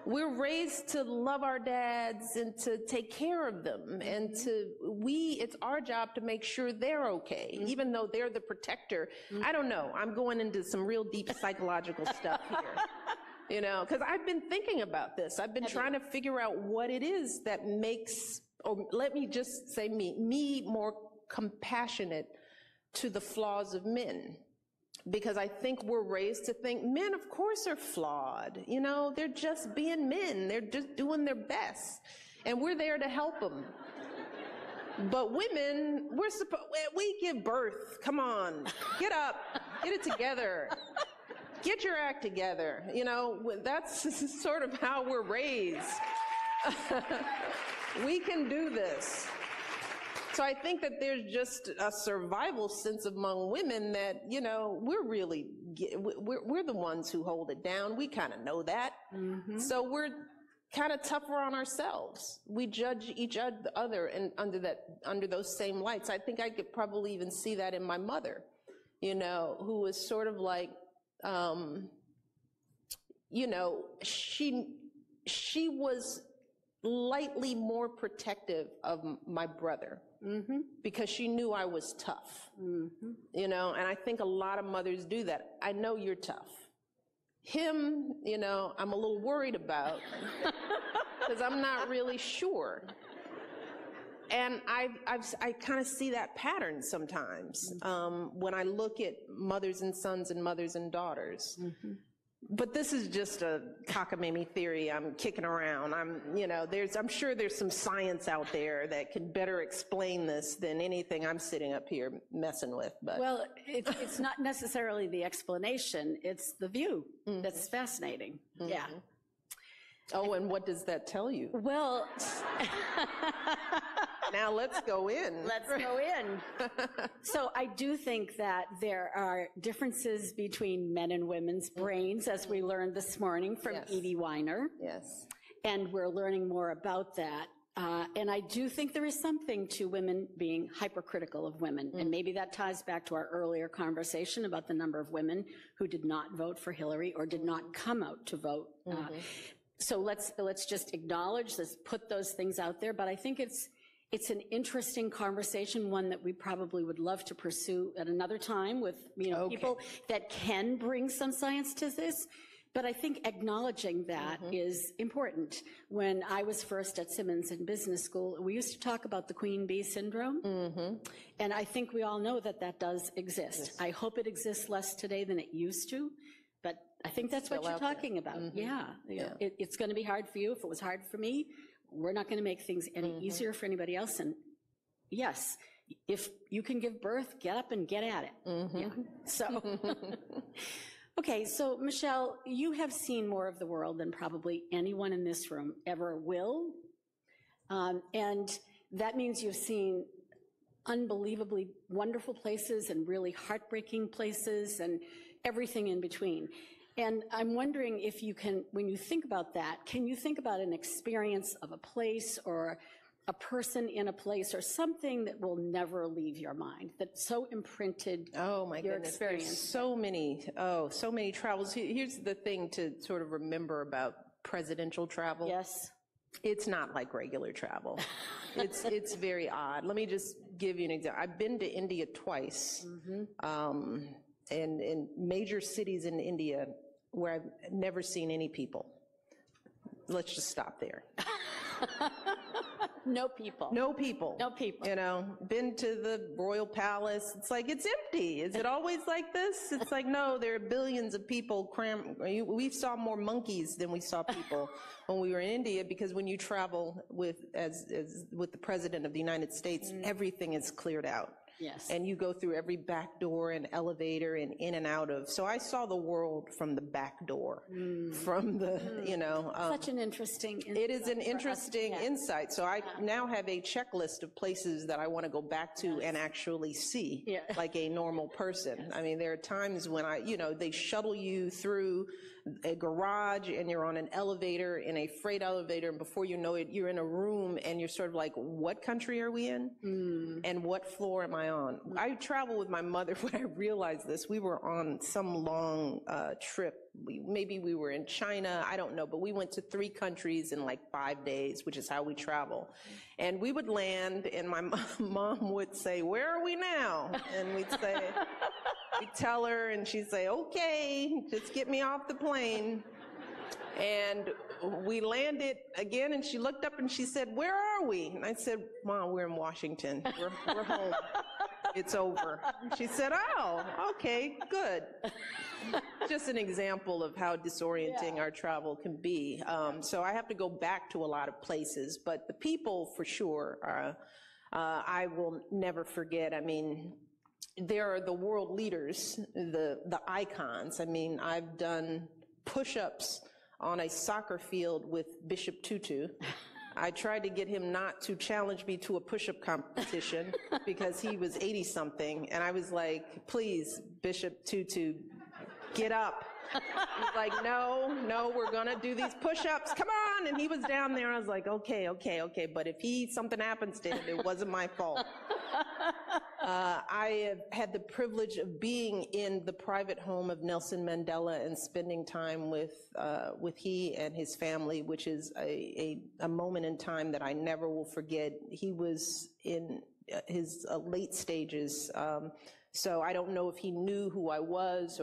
[SPEAKER 5] we're raised to love our dads and to take care of them, and it's our job to make sure they're okay, even though they're the protector. I don't know, I'm going into some real deep psychological stuff here, because I've been thinking about this. I've been trying to figure out what it is that makes, or let me just say me more compassionate to the flaws of men, because I think we're raised to think men, of course, are flawed. They're just being men. They're just doing their best, and we're there to help them. But women, we give birth. Come on, get up, get it together, get your act together. That's sort of how we're raised. We can do this. So I think that there's just a survival sense among women that, we're the ones who hold it down. We kind of know that. So we're kind of tougher on ourselves. We judge each other and under those same lights. I think I could probably even see that in my mother, who was sort of like, you know, she was lightly more protective of my brother because she knew I was tough, you know, and I think a lot of mothers do that. I know you're tough. Him, you know, I'm a little worried about because I'm not really sure. And I kind of see that pattern sometimes when I look at mothers and sons and mothers and daughters. But this is just a cockamamie theory I'm kicking around. I'm sure there's some science out there that can better explain this than anything I'm sitting up here messing with. But
[SPEAKER 6] well, it's not necessarily the explanation, it's the view that's fascinating. Yeah.
[SPEAKER 5] Oh, and what does that tell you?
[SPEAKER 6] Well,
[SPEAKER 5] now let's go in.
[SPEAKER 6] Let's go in. So I do think that there are differences between men and women's brains, as we learned this morning from Edie Weiner.
[SPEAKER 5] Yes.
[SPEAKER 6] And we're learning more about that. And I do think there is something to women being hypercritical of women. And maybe that ties back to our earlier conversation about the number of women who did not vote for Hillary or did not come out to vote. So let's just acknowledge, let's put those things out there. But I think it's an interesting conversation, one that we probably would love to pursue at another time with people that can bring some science to this. But I think acknowledging that is important. When I was first at Simmons in business school, we used to talk about the queen bee syndrome. And I think we all know that that does exist. I hope it exists less today than it used to. But I think that's what you're talking about. It's going to be hard for you. If it was hard for me, we're not going to make things any easier for anybody else. And yes, if you can give birth, get up and get at it. So, okay, so Michelle, you have seen more of the world than probably anyone in this room ever will. And that means you've seen unbelievably wonderful places and really heartbreaking places and everything in between. And I'm wondering if you can, when you think about that, can you think about an experience of a place or a person in a place or something that will never leave your mind, that so imprinted your experience?
[SPEAKER 5] There's so many travels. Here's the thing to sort of remember about presidential travel.
[SPEAKER 6] Yes.
[SPEAKER 5] It's not like regular travel. It's very odd. Let me just give you an example. I've been to India twice. And in major cities in India where I've never seen any people. Let's just stop there.
[SPEAKER 6] No people.
[SPEAKER 5] No people.
[SPEAKER 6] No people.
[SPEAKER 5] You know, been to the royal palace. It's like, it's empty. Is it always like this? It's like, no, there are billions of people crammed. We saw more monkeys than we saw people when we were in India, because when you travel with the President of the United States, everything is cleared out.
[SPEAKER 6] Yes.
[SPEAKER 5] And you go through every back door and elevator and in and out of. So I saw the world from the back door, from the,
[SPEAKER 6] Such an interesting insight.
[SPEAKER 5] It is an interesting insight. So I now have a checklist of places that I want to go back to and actually see like a normal person. I mean, there are times when they shuttle you through a garage and you're on an elevator, in a freight elevator, and before you know it, you're in a room and you're sort of like, what country are we in? And what floor am I on? I travel with my mother. When I realized this, we were on some long trip. Maybe we were in China, I don't know, but we went to 3 countries in like 5 days, which is how we travel. And we would land and my mom would say, where are we now? And we'd say, we'd tell her and she'd say, okay, just get me off the plane. And we landed again and she looked up and she said, where are we? And I said, Mom, we're in Washington. We're home. It's over. She said, oh, okay, good. Just an example of how disorienting our travel can be. So I have to go back to a lot of places, but the people for sure, I will never forget. I mean, there are the world leaders, the icons. I mean, I've done push-ups on a soccer field with Bishop Tutu. I tried to get him not to challenge me to a push-up competition because he was 80-something, and I was like, please, Bishop Tutu, get up. He's like, no, we're gonna do these push-ups, come on, and he was down there, and I was like, okay, but if something happens to him, it wasn't my fault. I have had the privilege of being in the private home of Nelson Mandela and spending time with he and his family, which is a moment in time that I never will forget. He was in his late stages, so I don't know if he knew who I was,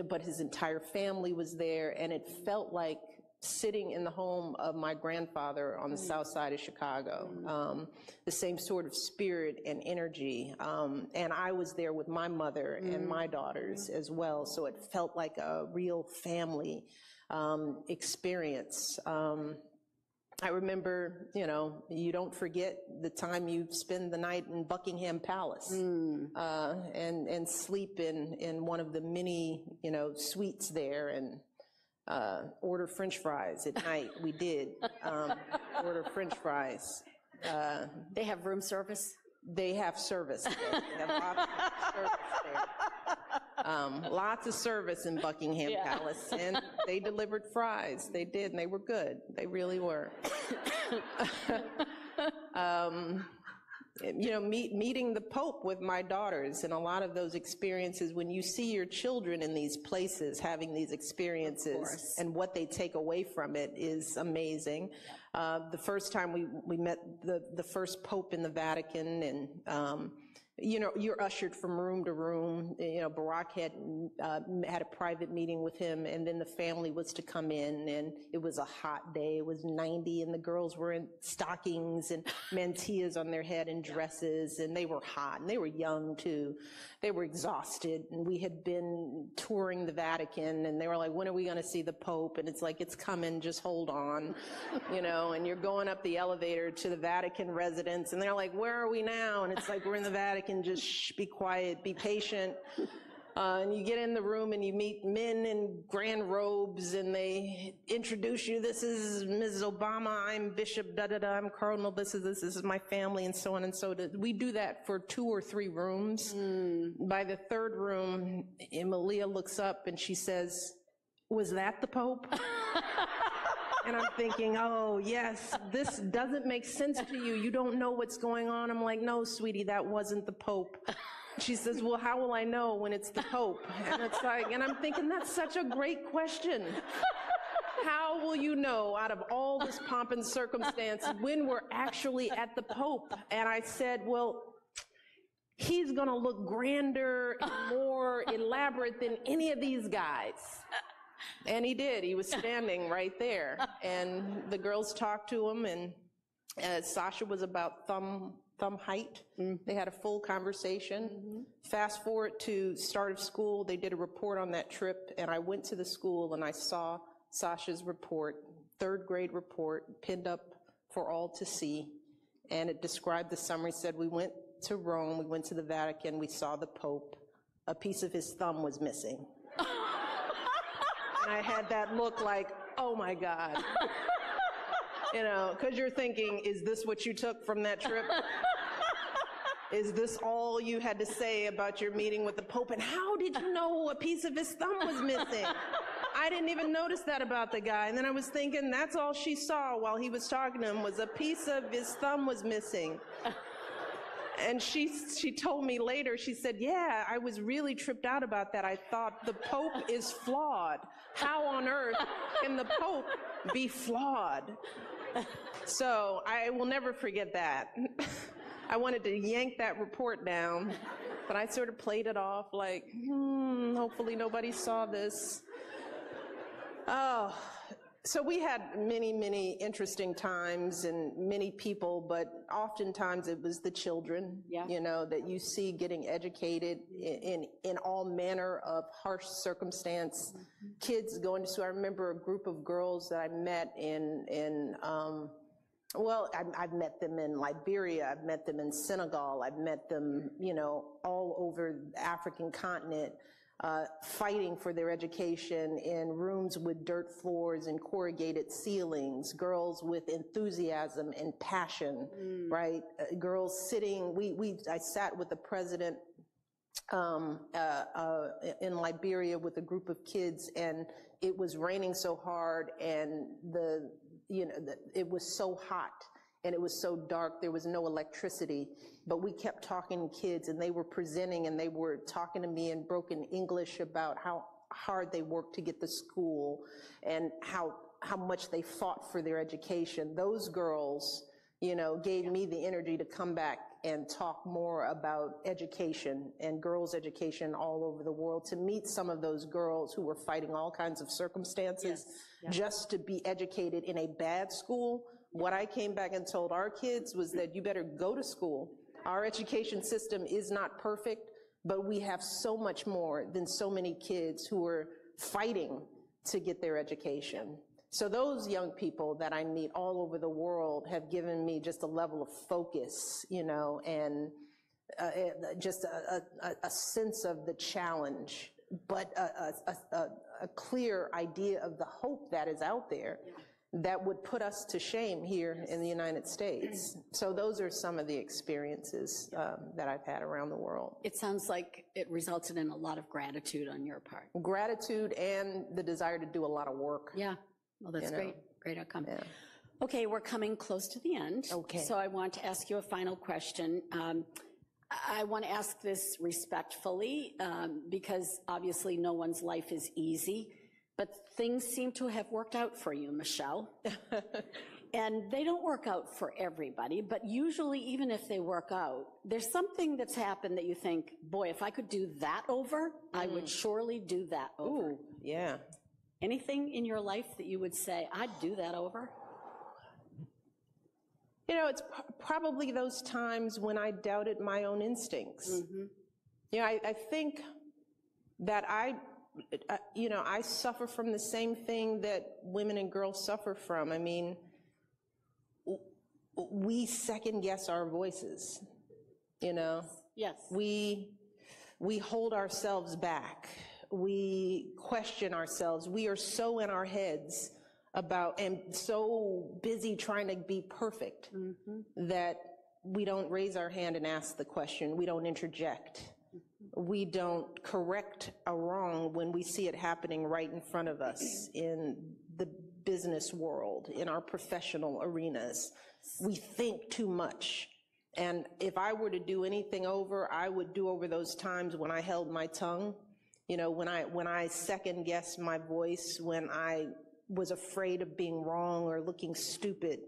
[SPEAKER 5] but his entire family was there, and it felt like sitting in the home of my grandfather on the south side of Chicago, the same sort of spirit and energy. And I was there with my mother and my daughters as well, so it felt like a real family experience. I remember, you don't forget the time you spend the night in Buckingham Palace and sleep in one of the many, suites there and order French fries at night. We did order French fries.
[SPEAKER 6] They have room service?
[SPEAKER 5] They have service. They have lots of service there. Lots of service in Buckingham Palace, and they delivered fries. They did, and they were good. They really were. Meeting the Pope with my daughters, and a lot of those experiences, when you see your children in these places having these experiences and what they take away from it is amazing. The first time we met the first Pope in the Vatican, and you're ushered from room to room. Barack had a private meeting with him, and then the family was to come in, and it was a hot day. It was 90, and the girls were in stockings and mantillas on their head and dresses, and they were hot, and they were young too. They were exhausted, and we had been touring the Vatican, and they were like, when are we going to see the Pope? And it's like, it's coming, just hold on, and you're going up the elevator to the Vatican residence, and they're like, where are we now? And it's like, we're in the Vatican, just shh, be quiet, be patient. And you get in the room and you meet men in grand robes, and they introduce you. This is Mrs. Obama, I'm Bishop da-da-da, I'm Cardinal, this is my family, and so on and so on. We do that for 2 or 3 rooms. By the 3rd room, Emilia looks up and she says, was that the Pope? And I'm thinking, oh, yes, this doesn't make sense to you. You don't know what's going on. I'm like, no, sweetie, that wasn't the Pope. She says, well, how will I know when it's the Pope? And it's like, and I'm thinking, that's such a great question. How will you know, out of all this pomp and circumstance, when we're actually at the Pope? And I said, well, he's gonna look grander and more elaborate than any of these guys. And he did. He was standing right there. And the girls talked to him, and Sasha was about thumb height. They had a full conversation. Fast forward to start of school, they did a report on that trip, and I went to the school and I saw Sasha's report, 3rd grade report, pinned up for all to see. And it described the summary, said, we went to Rome, we went to the Vatican, we saw the Pope. A piece of his thumb was missing. And I had that look like, oh my God. Because you're thinking, is this what you took from that trip? Is this all you had to say about your meeting with the Pope? And how did you know a piece of his thumb was missing? I didn't even notice that about the guy. And then I was thinking, that's all she saw while he was talking to him, was a piece of his thumb was missing. And she told me later, she said, yeah, I was really tripped out about that. I thought the Pope is flawed. How on earth can the Pope be flawed? So I will never forget that. I wanted to yank that report down, but I sort of played it off like, hopefully nobody saw this. Oh, so we had many, many interesting times and many people, but oftentimes it was the children, that you see getting educated in all manner of harsh circumstance. Kids going to school. I remember a group of girls that I met I've met them in Liberia, I've met them in Senegal, I've met them, all over the African continent. Fighting for their education in rooms with dirt floors and corrugated ceilings, girls with enthusiasm and passion, right? Girls sitting, I sat with the president in Liberia with a group of kids, and it was raining so hard, and it was so hot. and it was so dark, there was no electricity, but we kept talking to kids, and they were presenting, and they were talking to me in broken English about how hard they worked to get to school and how much they fought for their education. Those girls, you know, gave me the energy to come back and talk more about education and girls' education all over the world, to meet some of those girls who were fighting all kinds of circumstances just to be educated in a bad school. What I came back and told our kids was that you better go to school. Our education system is not perfect, but we have so much more than so many kids who are fighting to get their education. So those young people that I meet all over the world have given me just a level of focus, you know, and just a sense of the challenge, but a clear idea of the hope that is out there that would put us to shame here in the United States. So those are some of the experiences that I've had around the world.
[SPEAKER 6] It sounds like it resulted in a lot of gratitude on your part.
[SPEAKER 5] Gratitude and the desire to do a lot of work.
[SPEAKER 6] Yeah. Well, that's great. Great outcome.
[SPEAKER 5] Yeah.
[SPEAKER 6] Okay, we're coming close to the end.
[SPEAKER 5] Okay.
[SPEAKER 6] So I want to ask you a final question. I want to ask this respectfully because obviously no one's life is easy, but things seem to have worked out for you, Michelle. And they don't work out for everybody, but usually even if they work out, there's something that's happened that you think, boy, if I could do that over, I would surely do that over.
[SPEAKER 5] Ooh, yeah.
[SPEAKER 6] Anything in your life that you would say, I'd do that over?
[SPEAKER 5] You know, it's probably those times when I doubted my own instincts.
[SPEAKER 6] Mm-hmm.
[SPEAKER 5] You know, I think that I suffer from the same thing that women and girls suffer from. I mean, we second guess our voices, you know?
[SPEAKER 6] Yes.
[SPEAKER 5] We hold ourselves back. We question ourselves. We are so in our heads about, and so busy trying to be perfect that we don't raise our hand and ask the question. We don't interject. We don't correct a wrong when we see it happening right in front of us in the business world, in our professional arenas. We think too much. And if I were to do anything over, I would do over those times when I held my tongue. You know, when I second guessed my voice, when I was afraid of being wrong or looking stupid,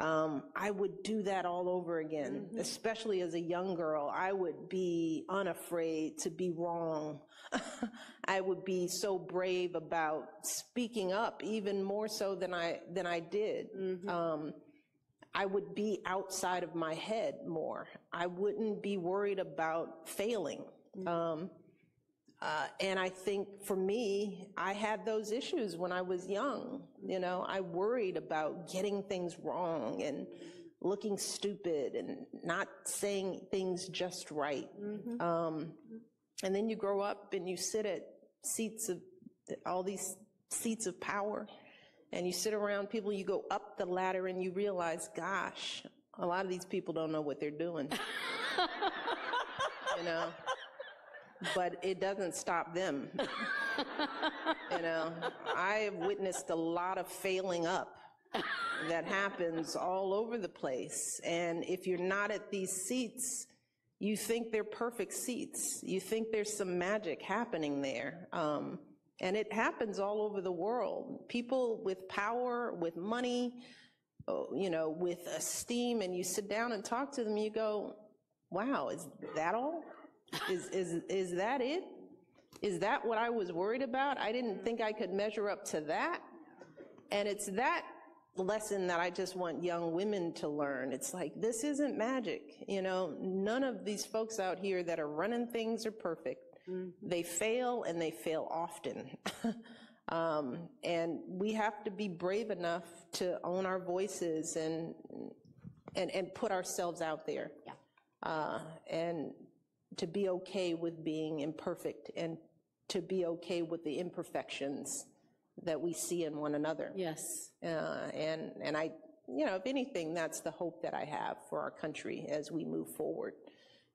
[SPEAKER 5] I would do that all over again. Especially as a young girl, I would be unafraid to be wrong. I would be so brave about speaking up, even more so than I did. I would be outside of my head more. I wouldn't be worried about failing. And I think for me, I had those issues when I was young. You know, I worried about getting things wrong and looking stupid and not saying things just right. And then you grow up and you sit at all these seats of power, and you sit around people, you go up the ladder and you realize, gosh, a lot of these people don't know what they're doing. You know? But it doesn't stop them. You know, I have witnessed a lot of failing up that happens all over the place. And if you're not at these seats, you think they're perfect seats. You think there's some magic happening there. And it happens all over the world. People with power, with money, you know, with esteem, and you sit down and talk to them, you go, wow, is that all? Is that it? Is that what I was worried about? I didn't think I could measure up to that. And it's that lesson that I just want young women to learn. It's like, this isn't magic. You know, none of these folks out here that are running things are perfect. They fail, and they fail often. And we have to be brave enough to own our voices and put ourselves out there. And to be okay with being imperfect, and to be okay with the imperfections that we see in one another.
[SPEAKER 6] Yes.
[SPEAKER 5] And I, you know, if anything, that's the hope that I have for our country as we move forward.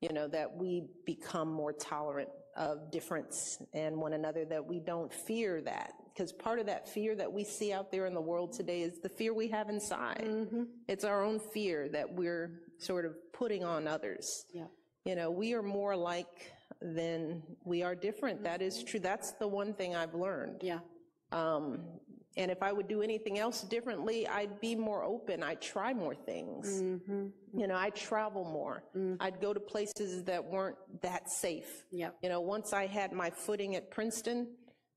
[SPEAKER 5] You know, that we become more tolerant of difference and one another, that we don't fear that, because part of that fear that we see out there in the world today is the fear we have inside. It's our own fear that we're sort of putting on others.
[SPEAKER 6] Yeah.
[SPEAKER 5] You know, we are more alike than we are different. That is true. That's the one thing I've learned.
[SPEAKER 6] Yeah.
[SPEAKER 5] And if I would do anything else differently, I'd be more open. I'd try more things. You know, I'd travel more. I'd go to places that weren't that safe.
[SPEAKER 6] Yep.
[SPEAKER 5] You know, once I had my footing at Princeton,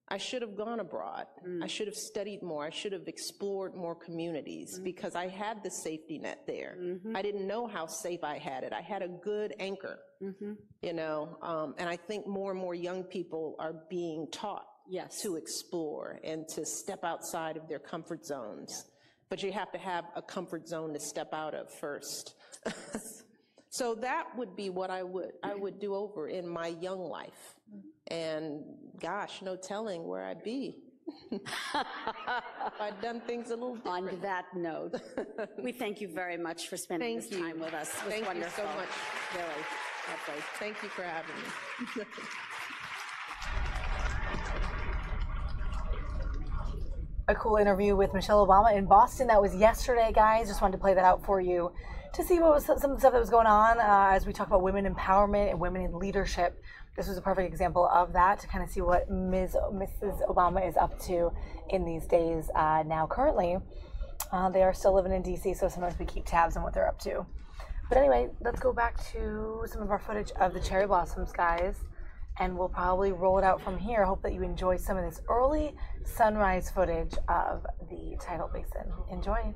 [SPEAKER 5] I should have gone abroad. I should have studied more. I should have explored more communities because I had the safety net there. I didn't know how safe I had it. I had a good anchor, you know, and I think more and more young people are being taught to explore and to step outside of their comfort zones. But you have to have a comfort zone to step out of first. So that would be what I would do over in my young life. And gosh, no telling where I'd be if I'd done things a little different.
[SPEAKER 6] On that note, we thank you very much for spending this time with us. It was
[SPEAKER 5] Thank
[SPEAKER 6] wonderful.
[SPEAKER 5] you so much.
[SPEAKER 6] Really, lovely.
[SPEAKER 5] Thank you for having me.
[SPEAKER 1] A cool interview with Michelle Obama in Boston. That was yesterday, guys. Just wanted to play that out for you to see what was some of the stuff that was going on as we talk about women empowerment and women in leadership. This was a perfect example of that, to kind of see what Mrs. Obama is up to in these days now. Currently, they are still living in D.C., so sometimes we keep tabs on what they're up to. But anyway, let's go back to some of our footage of the cherry blossoms, guys, and we'll probably roll it out from here. Hope that you enjoy some of this early sunrise footage of the Tidal Basin. Enjoy.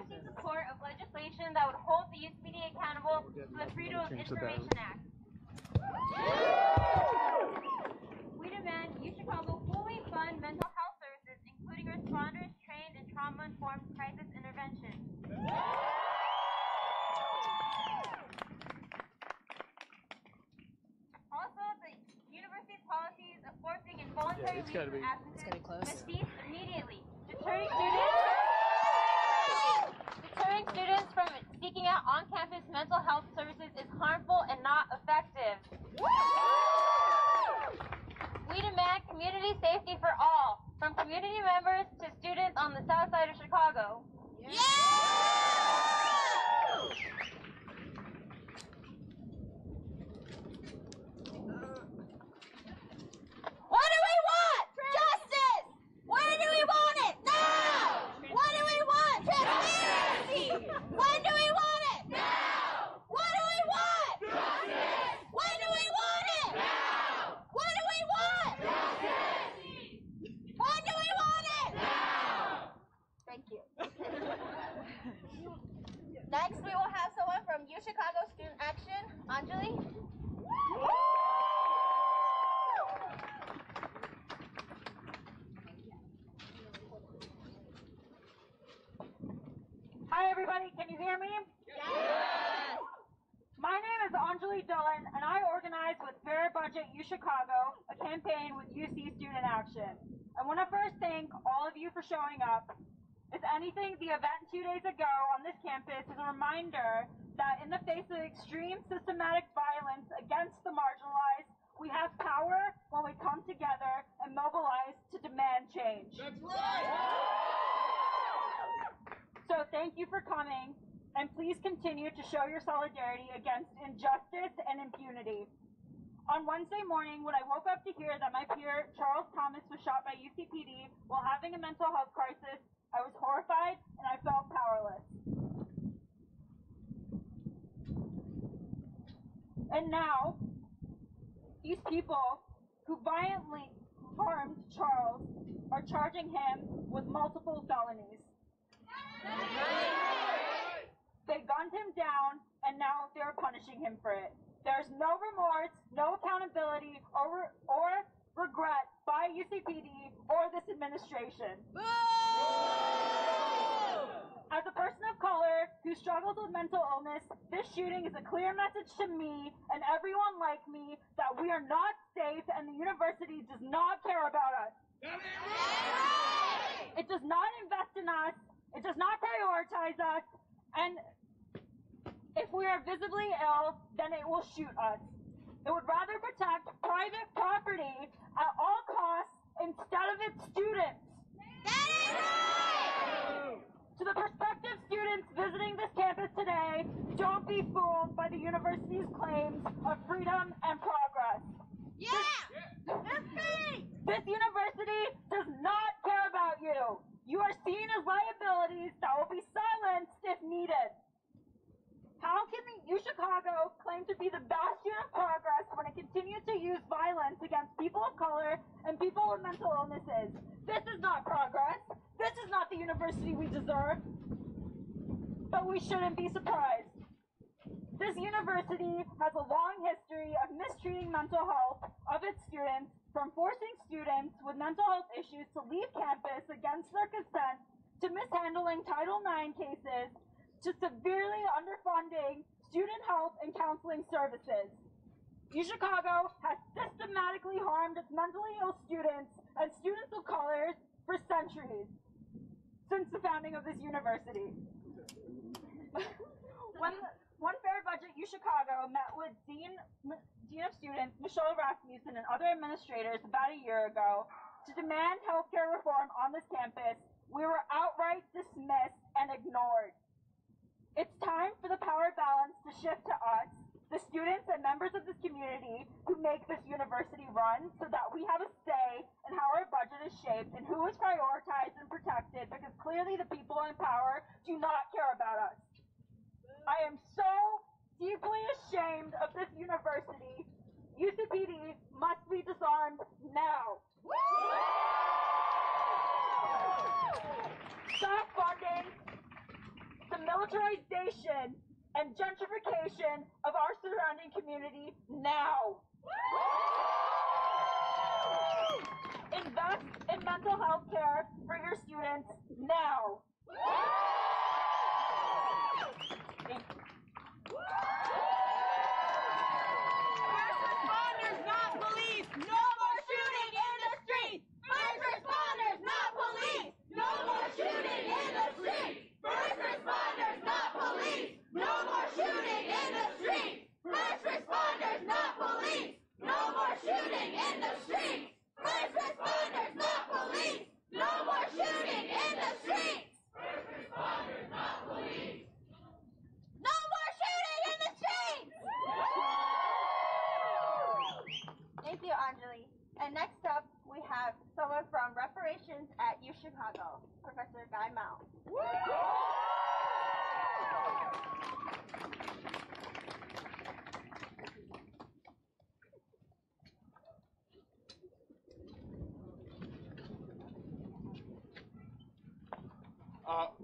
[SPEAKER 7] requesting support of legislation that would hold the UCPD accountable to the Freedom of Information Act. We demand UChicago fully fund mental health services, including responders trained in trauma-informed crisis intervention. Also, the university's policies of forcing involuntary leaves of absences must cease immediately, deterring students from seeking out on-campus mental health services is harmful and not effective. We demand community safety for all, from community members to students on the south side of Chicago. What do we want? Justice! When do we want it? Now! What do we want? Transparency! When do we want it? Now! What do we want? Justice! When do we want it? Now! What do we want? Justice! When do we want it? Now! Thank you. Next, we will have someone from UChicago Student Action, Anjali.
[SPEAKER 8] Hi everybody, can you hear me? Yes! My name is Anjali Dillon and I organize with Fair Budget UChicago, a campaign with UC Student Action. I want to first thank all of you for showing up. If anything, the event 2 days ago on this campus is a reminder that in the face of extreme systematic violence against the marginalized, we have power when we come together and mobilize to demand change. That's right! So thank you for coming, and please continue to show your solidarity against injustice and impunity. On Wednesday morning, when I woke up to hear that my peer Charles Thomas was shot by UCPD while having a mental health crisis, I was horrified and I felt powerless. And now, these people who violently harmed Charles are charging him with multiple felonies. They gunned him down, and now they're punishing him for it. There's no remorse, no accountability, or regret by UCPD or this administration. As a person of color who struggles with mental illness, this shooting is a clear message to me and everyone like me that we are not safe and the university does not care about us. It does not invest in us. It does not prioritize us, and if we are visibly ill, then it will shoot us. It would rather protect private property at all costs instead of its students. To the prospective students visiting this campus today, don't be fooled by the university's claims of freedom and progress. This university does not care about you. You are seen as liabilities that will be silenced if needed. How can the UChicago claim to be the bastion of progress when it continues to use violence against people of color and people with mental illnesses? This is not progress. This is not the university we deserve. But we shouldn't be surprised. This university has a long history of mistreating mental health of its students, from forcing students with mental health issues to leave campus against their consent, to mishandling Title IX cases, to severely underfunding student health and counseling services. UChicago has systematically harmed its mentally ill students and students of color for centuries, since the founding of this university. When Fair Budget UChicago met with Dean of Students Michelle Rasmussen and other administrators about a year ago to demand healthcare reform on this campus, we were outright dismissed and ignored. It's time for the power balance to shift to us, the students and members of this community who make this university run, so that we have a say in how our budget is shaped and who is prioritized and protected, because clearly the people in power do not care about us. I am so deeply ashamed of this university. UCPD must be disarmed now. Stop funding militarization, and gentrification of our surrounding community now. Invest in mental health care for your students now. Thank you.
[SPEAKER 7] First responders, not police. No more shooting in the streets. First responders, not police. No more shooting in the streets. First responders, not police. No more shooting in the streets. First responders, not police. No more shooting in the streets. First responders, not police. No more shooting in the streets. First responders, not police. No more shooting in the streets!
[SPEAKER 25] Thank you, Anjali. And next up, we have someone from reparations at UChicago, Professor Guy Mao.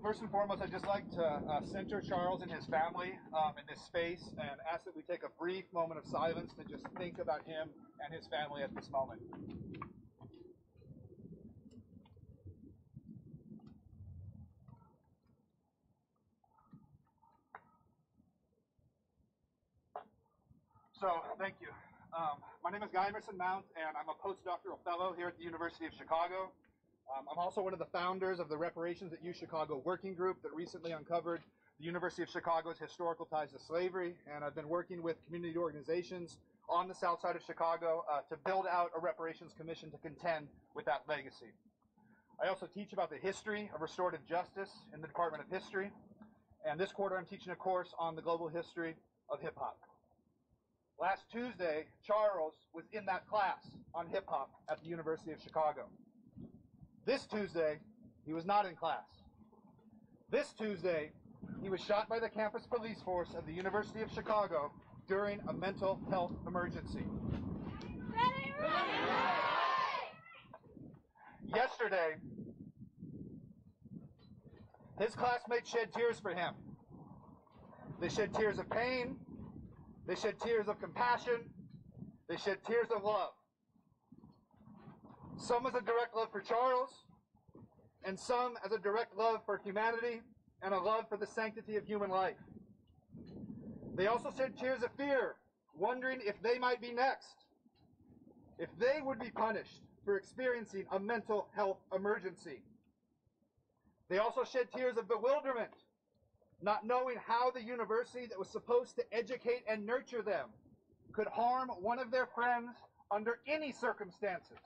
[SPEAKER 9] First and foremost, I'd just like to center Charles and his family in this space and ask that we take a brief moment of silence to just think about him and his family at this moment. So, thank you. My name is Guy Emerson Mount, and I'm a postdoctoral fellow here at the University of Chicago. I'm also one of the founders of the Reparations at UChicago working group that recently uncovered the University of Chicago's historical ties to slavery, and I've been working with community organizations on the south side of Chicago to build out a reparations commission to contend with that legacy. I also teach about the history of restorative justice in the Department of History, and this quarter I'm teaching a course on the global history of hip-hop. Last Tuesday, Charles was in that class on hip-hop at the University of Chicago. This Tuesday, he was not in class. This Tuesday, he was shot by the campus police force of the University of Chicago during a mental health emergency. Yesterday, his classmates shed tears for him. They shed tears of pain. They shed tears of compassion. They shed tears of love. Some as a direct love for Charles, and some as a direct love for humanity and a love for the sanctity of human life. They also shed tears of fear, wondering if they might be next, if they would be punished for experiencing a mental health emergency. They also shed tears of bewilderment, not knowing how the university that was supposed to educate and nurture them could harm one of their friends under any circumstances.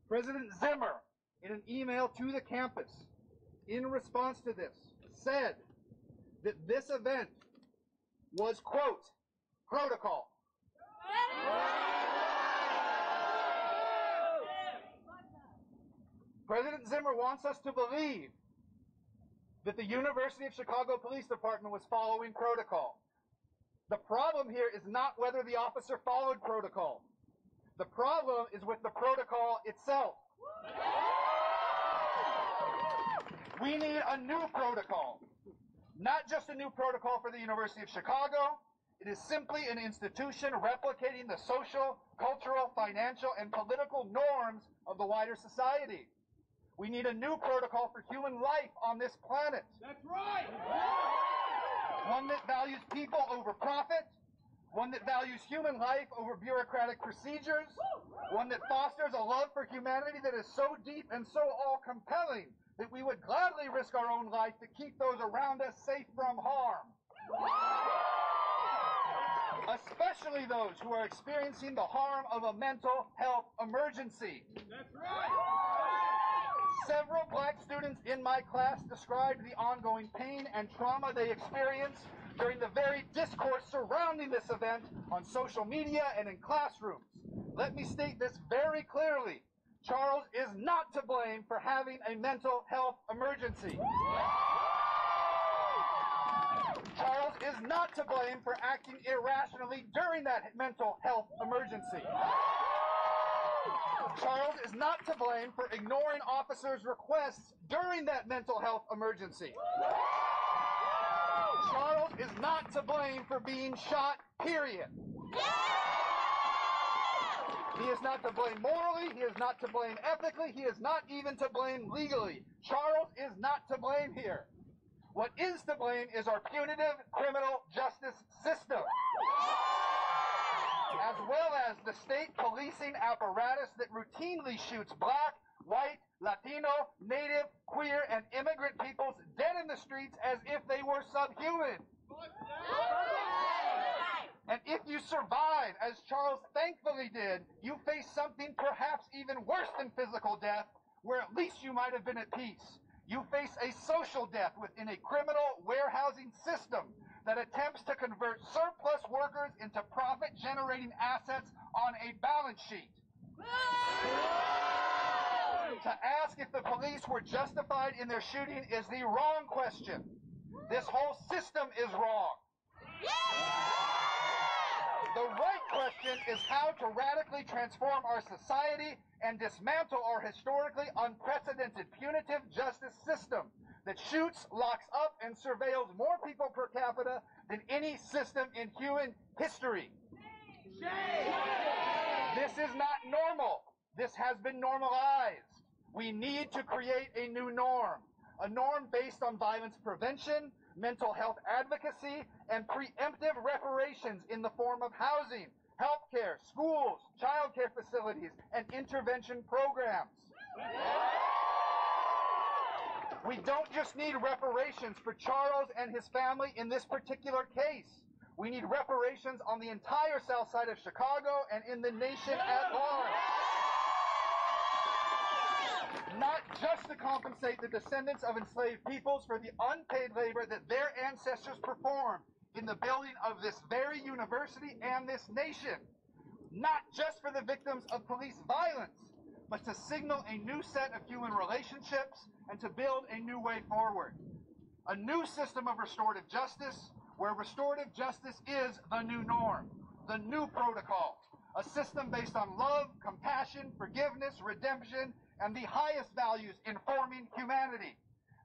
[SPEAKER 9] President Zimmer, in an email to the campus, in response to this, said that this event was, quote, protocol. President Zimmer wants us to believe that the University of Chicago Police Department was following protocol. The problem here is not whether the officer followed protocol. The problem is with the protocol itself. We need a new protocol. Not just a new protocol for the University of Chicago. It is simply an institution replicating the social, cultural, financial, and political norms of the wider society. We need a new protocol for human life on this planet. That's right! One that values people over profit, one that values human life over bureaucratic procedures, one that fosters a love for humanity that is so deep and so all-compelling that we would gladly risk our own life to keep those around us safe from harm. Especially those who are experiencing the harm of a mental health emergency. That's right! Several black students in my class described the ongoing pain and trauma they experienced during the very discourse surrounding this event on social media and in classrooms. Let me state this very clearly. Charles is not to blame for having a mental health emergency. Charles is not to blame for acting irrationally during that mental health emergency. Charles is not to blame for ignoring officers' requests during that mental health emergency. Charles is not to blame for being shot, period. He is not to blame morally, he is not to blame ethically, he is not even to blame legally. Charles is not to blame here. What is to blame is our punitive criminal justice system, as well as the state policing apparatus that routinely shoots black, white, Latino, Native, queer, and immigrant peoples dead in the streets as if they were subhuman. And if you survive, as Charles thankfully did, you face something perhaps even worse than physical death, where at least you might have been at peace. You face a social death within a criminal warehousing system that attempts to convert surplus workers into profit-generating assets on a balance sheet. To ask if the police were justified in their shooting is the wrong question. This whole system is wrong. The right question is how to radically transform our society and dismantle our historically unprecedented punitive justice system that shoots, locks up, and surveils more people per capita than any system in human history. This is not normal. This has been normalized. We need to create a new norm, a norm based on violence prevention, mental health advocacy, and preemptive reparations in the form of housing, healthcare, schools, childcare facilities, and intervention programs. We don't just need reparations for Charles and his family in this particular case. We need reparations on the entire south side of Chicago and in the nation at large. Not just to compensate the descendants of enslaved peoples for the unpaid labor that their ancestors performed in the building of this very university and this nation. Not just for the victims of police violence, but to signal a new set of human relationships and to build a new way forward. A new system of restorative justice, where restorative justice is the new norm, the new protocol, a system based on love, compassion, forgiveness, redemption, and the highest values informing humanity.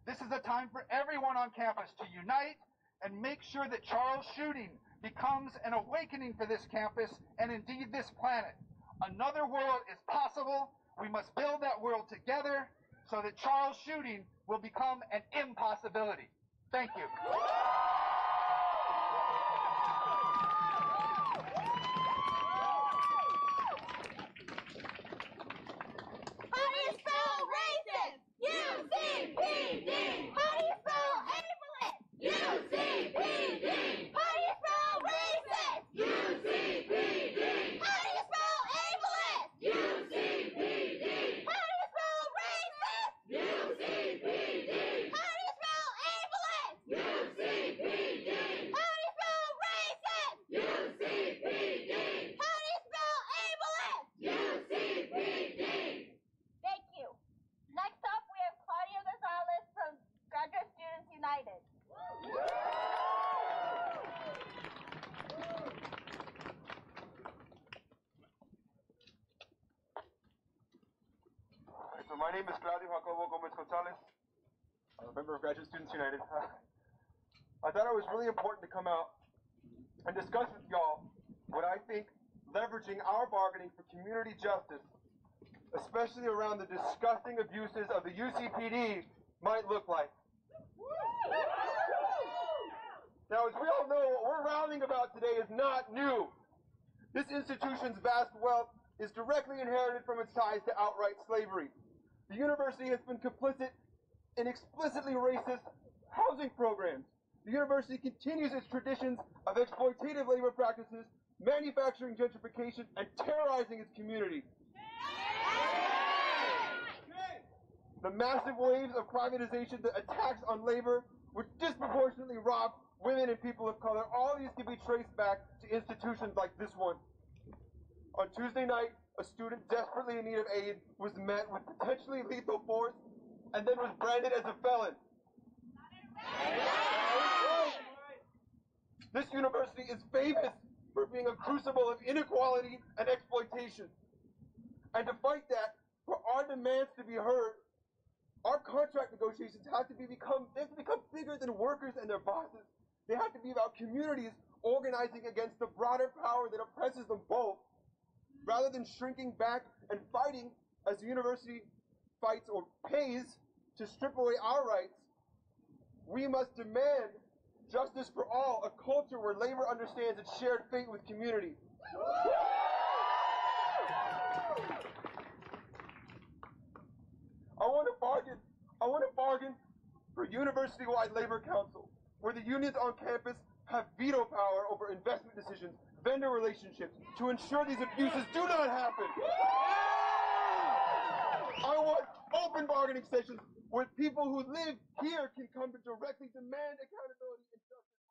[SPEAKER 9] This is a time for everyone on campus to unite and make sure that Charles' shooting becomes an awakening for this campus and indeed this planet. Another world is possible. We must build that world together so that Charles' shooting will become an impossibility. Thank you.
[SPEAKER 7] How do you spell racist? UCPD. How do you spell ableist? UCPD. How do you spell racist? UCPD. How do you spell ableist? UCPD. How do you spell racist? UCPD. How do you spell ableist? UCPD. How do you spell racist? UCPD. How do you spell ableist? UCPD. Thank you. Next up, we have Claudia Gonzalez from Graduate Students United.
[SPEAKER 10] So my name is Claudio Jacobo Gomez Gonzalez, a member of Graduate Students United. I thought it was really important to come out and discuss with y'all what I think leveraging our bargaining for community justice, especially around the disgusting abuses of the UCPD, might look like. Now, as we all know, what we're rounding about today is not new. This institution's vast wealth is directly inherited from its ties to outright slavery. The university has been complicit in explicitly racist housing programs. The university continues its traditions of exploitative labor practices, manufacturing gentrification, and terrorizing its community. The massive waves of privatization, the attacks on labor, which disproportionately rob women and people of color, all these can be traced back to institutions like this one. On Tuesday night, a student desperately in need of aid was met with potentially lethal force and then was branded as a felon. This university is famous for being a crucible of inequality and exploitation. And to fight that, for our demands to be heard, our contract negotiations have to become bigger than workers and their bosses. They have to be about communities organizing against the broader power that oppresses them both, rather than shrinking back and fighting as the university fights or pays to strip away our rights. We must demand justice for all, a culture where labor understands its shared fate with community. I want to bargain for university-wide labor council, where the unions on campus have veto power over investment decisions, vendor relationships, to ensure these abuses do not happen. I want open bargaining sessions where people who live here can come to directly demand accountability and justice.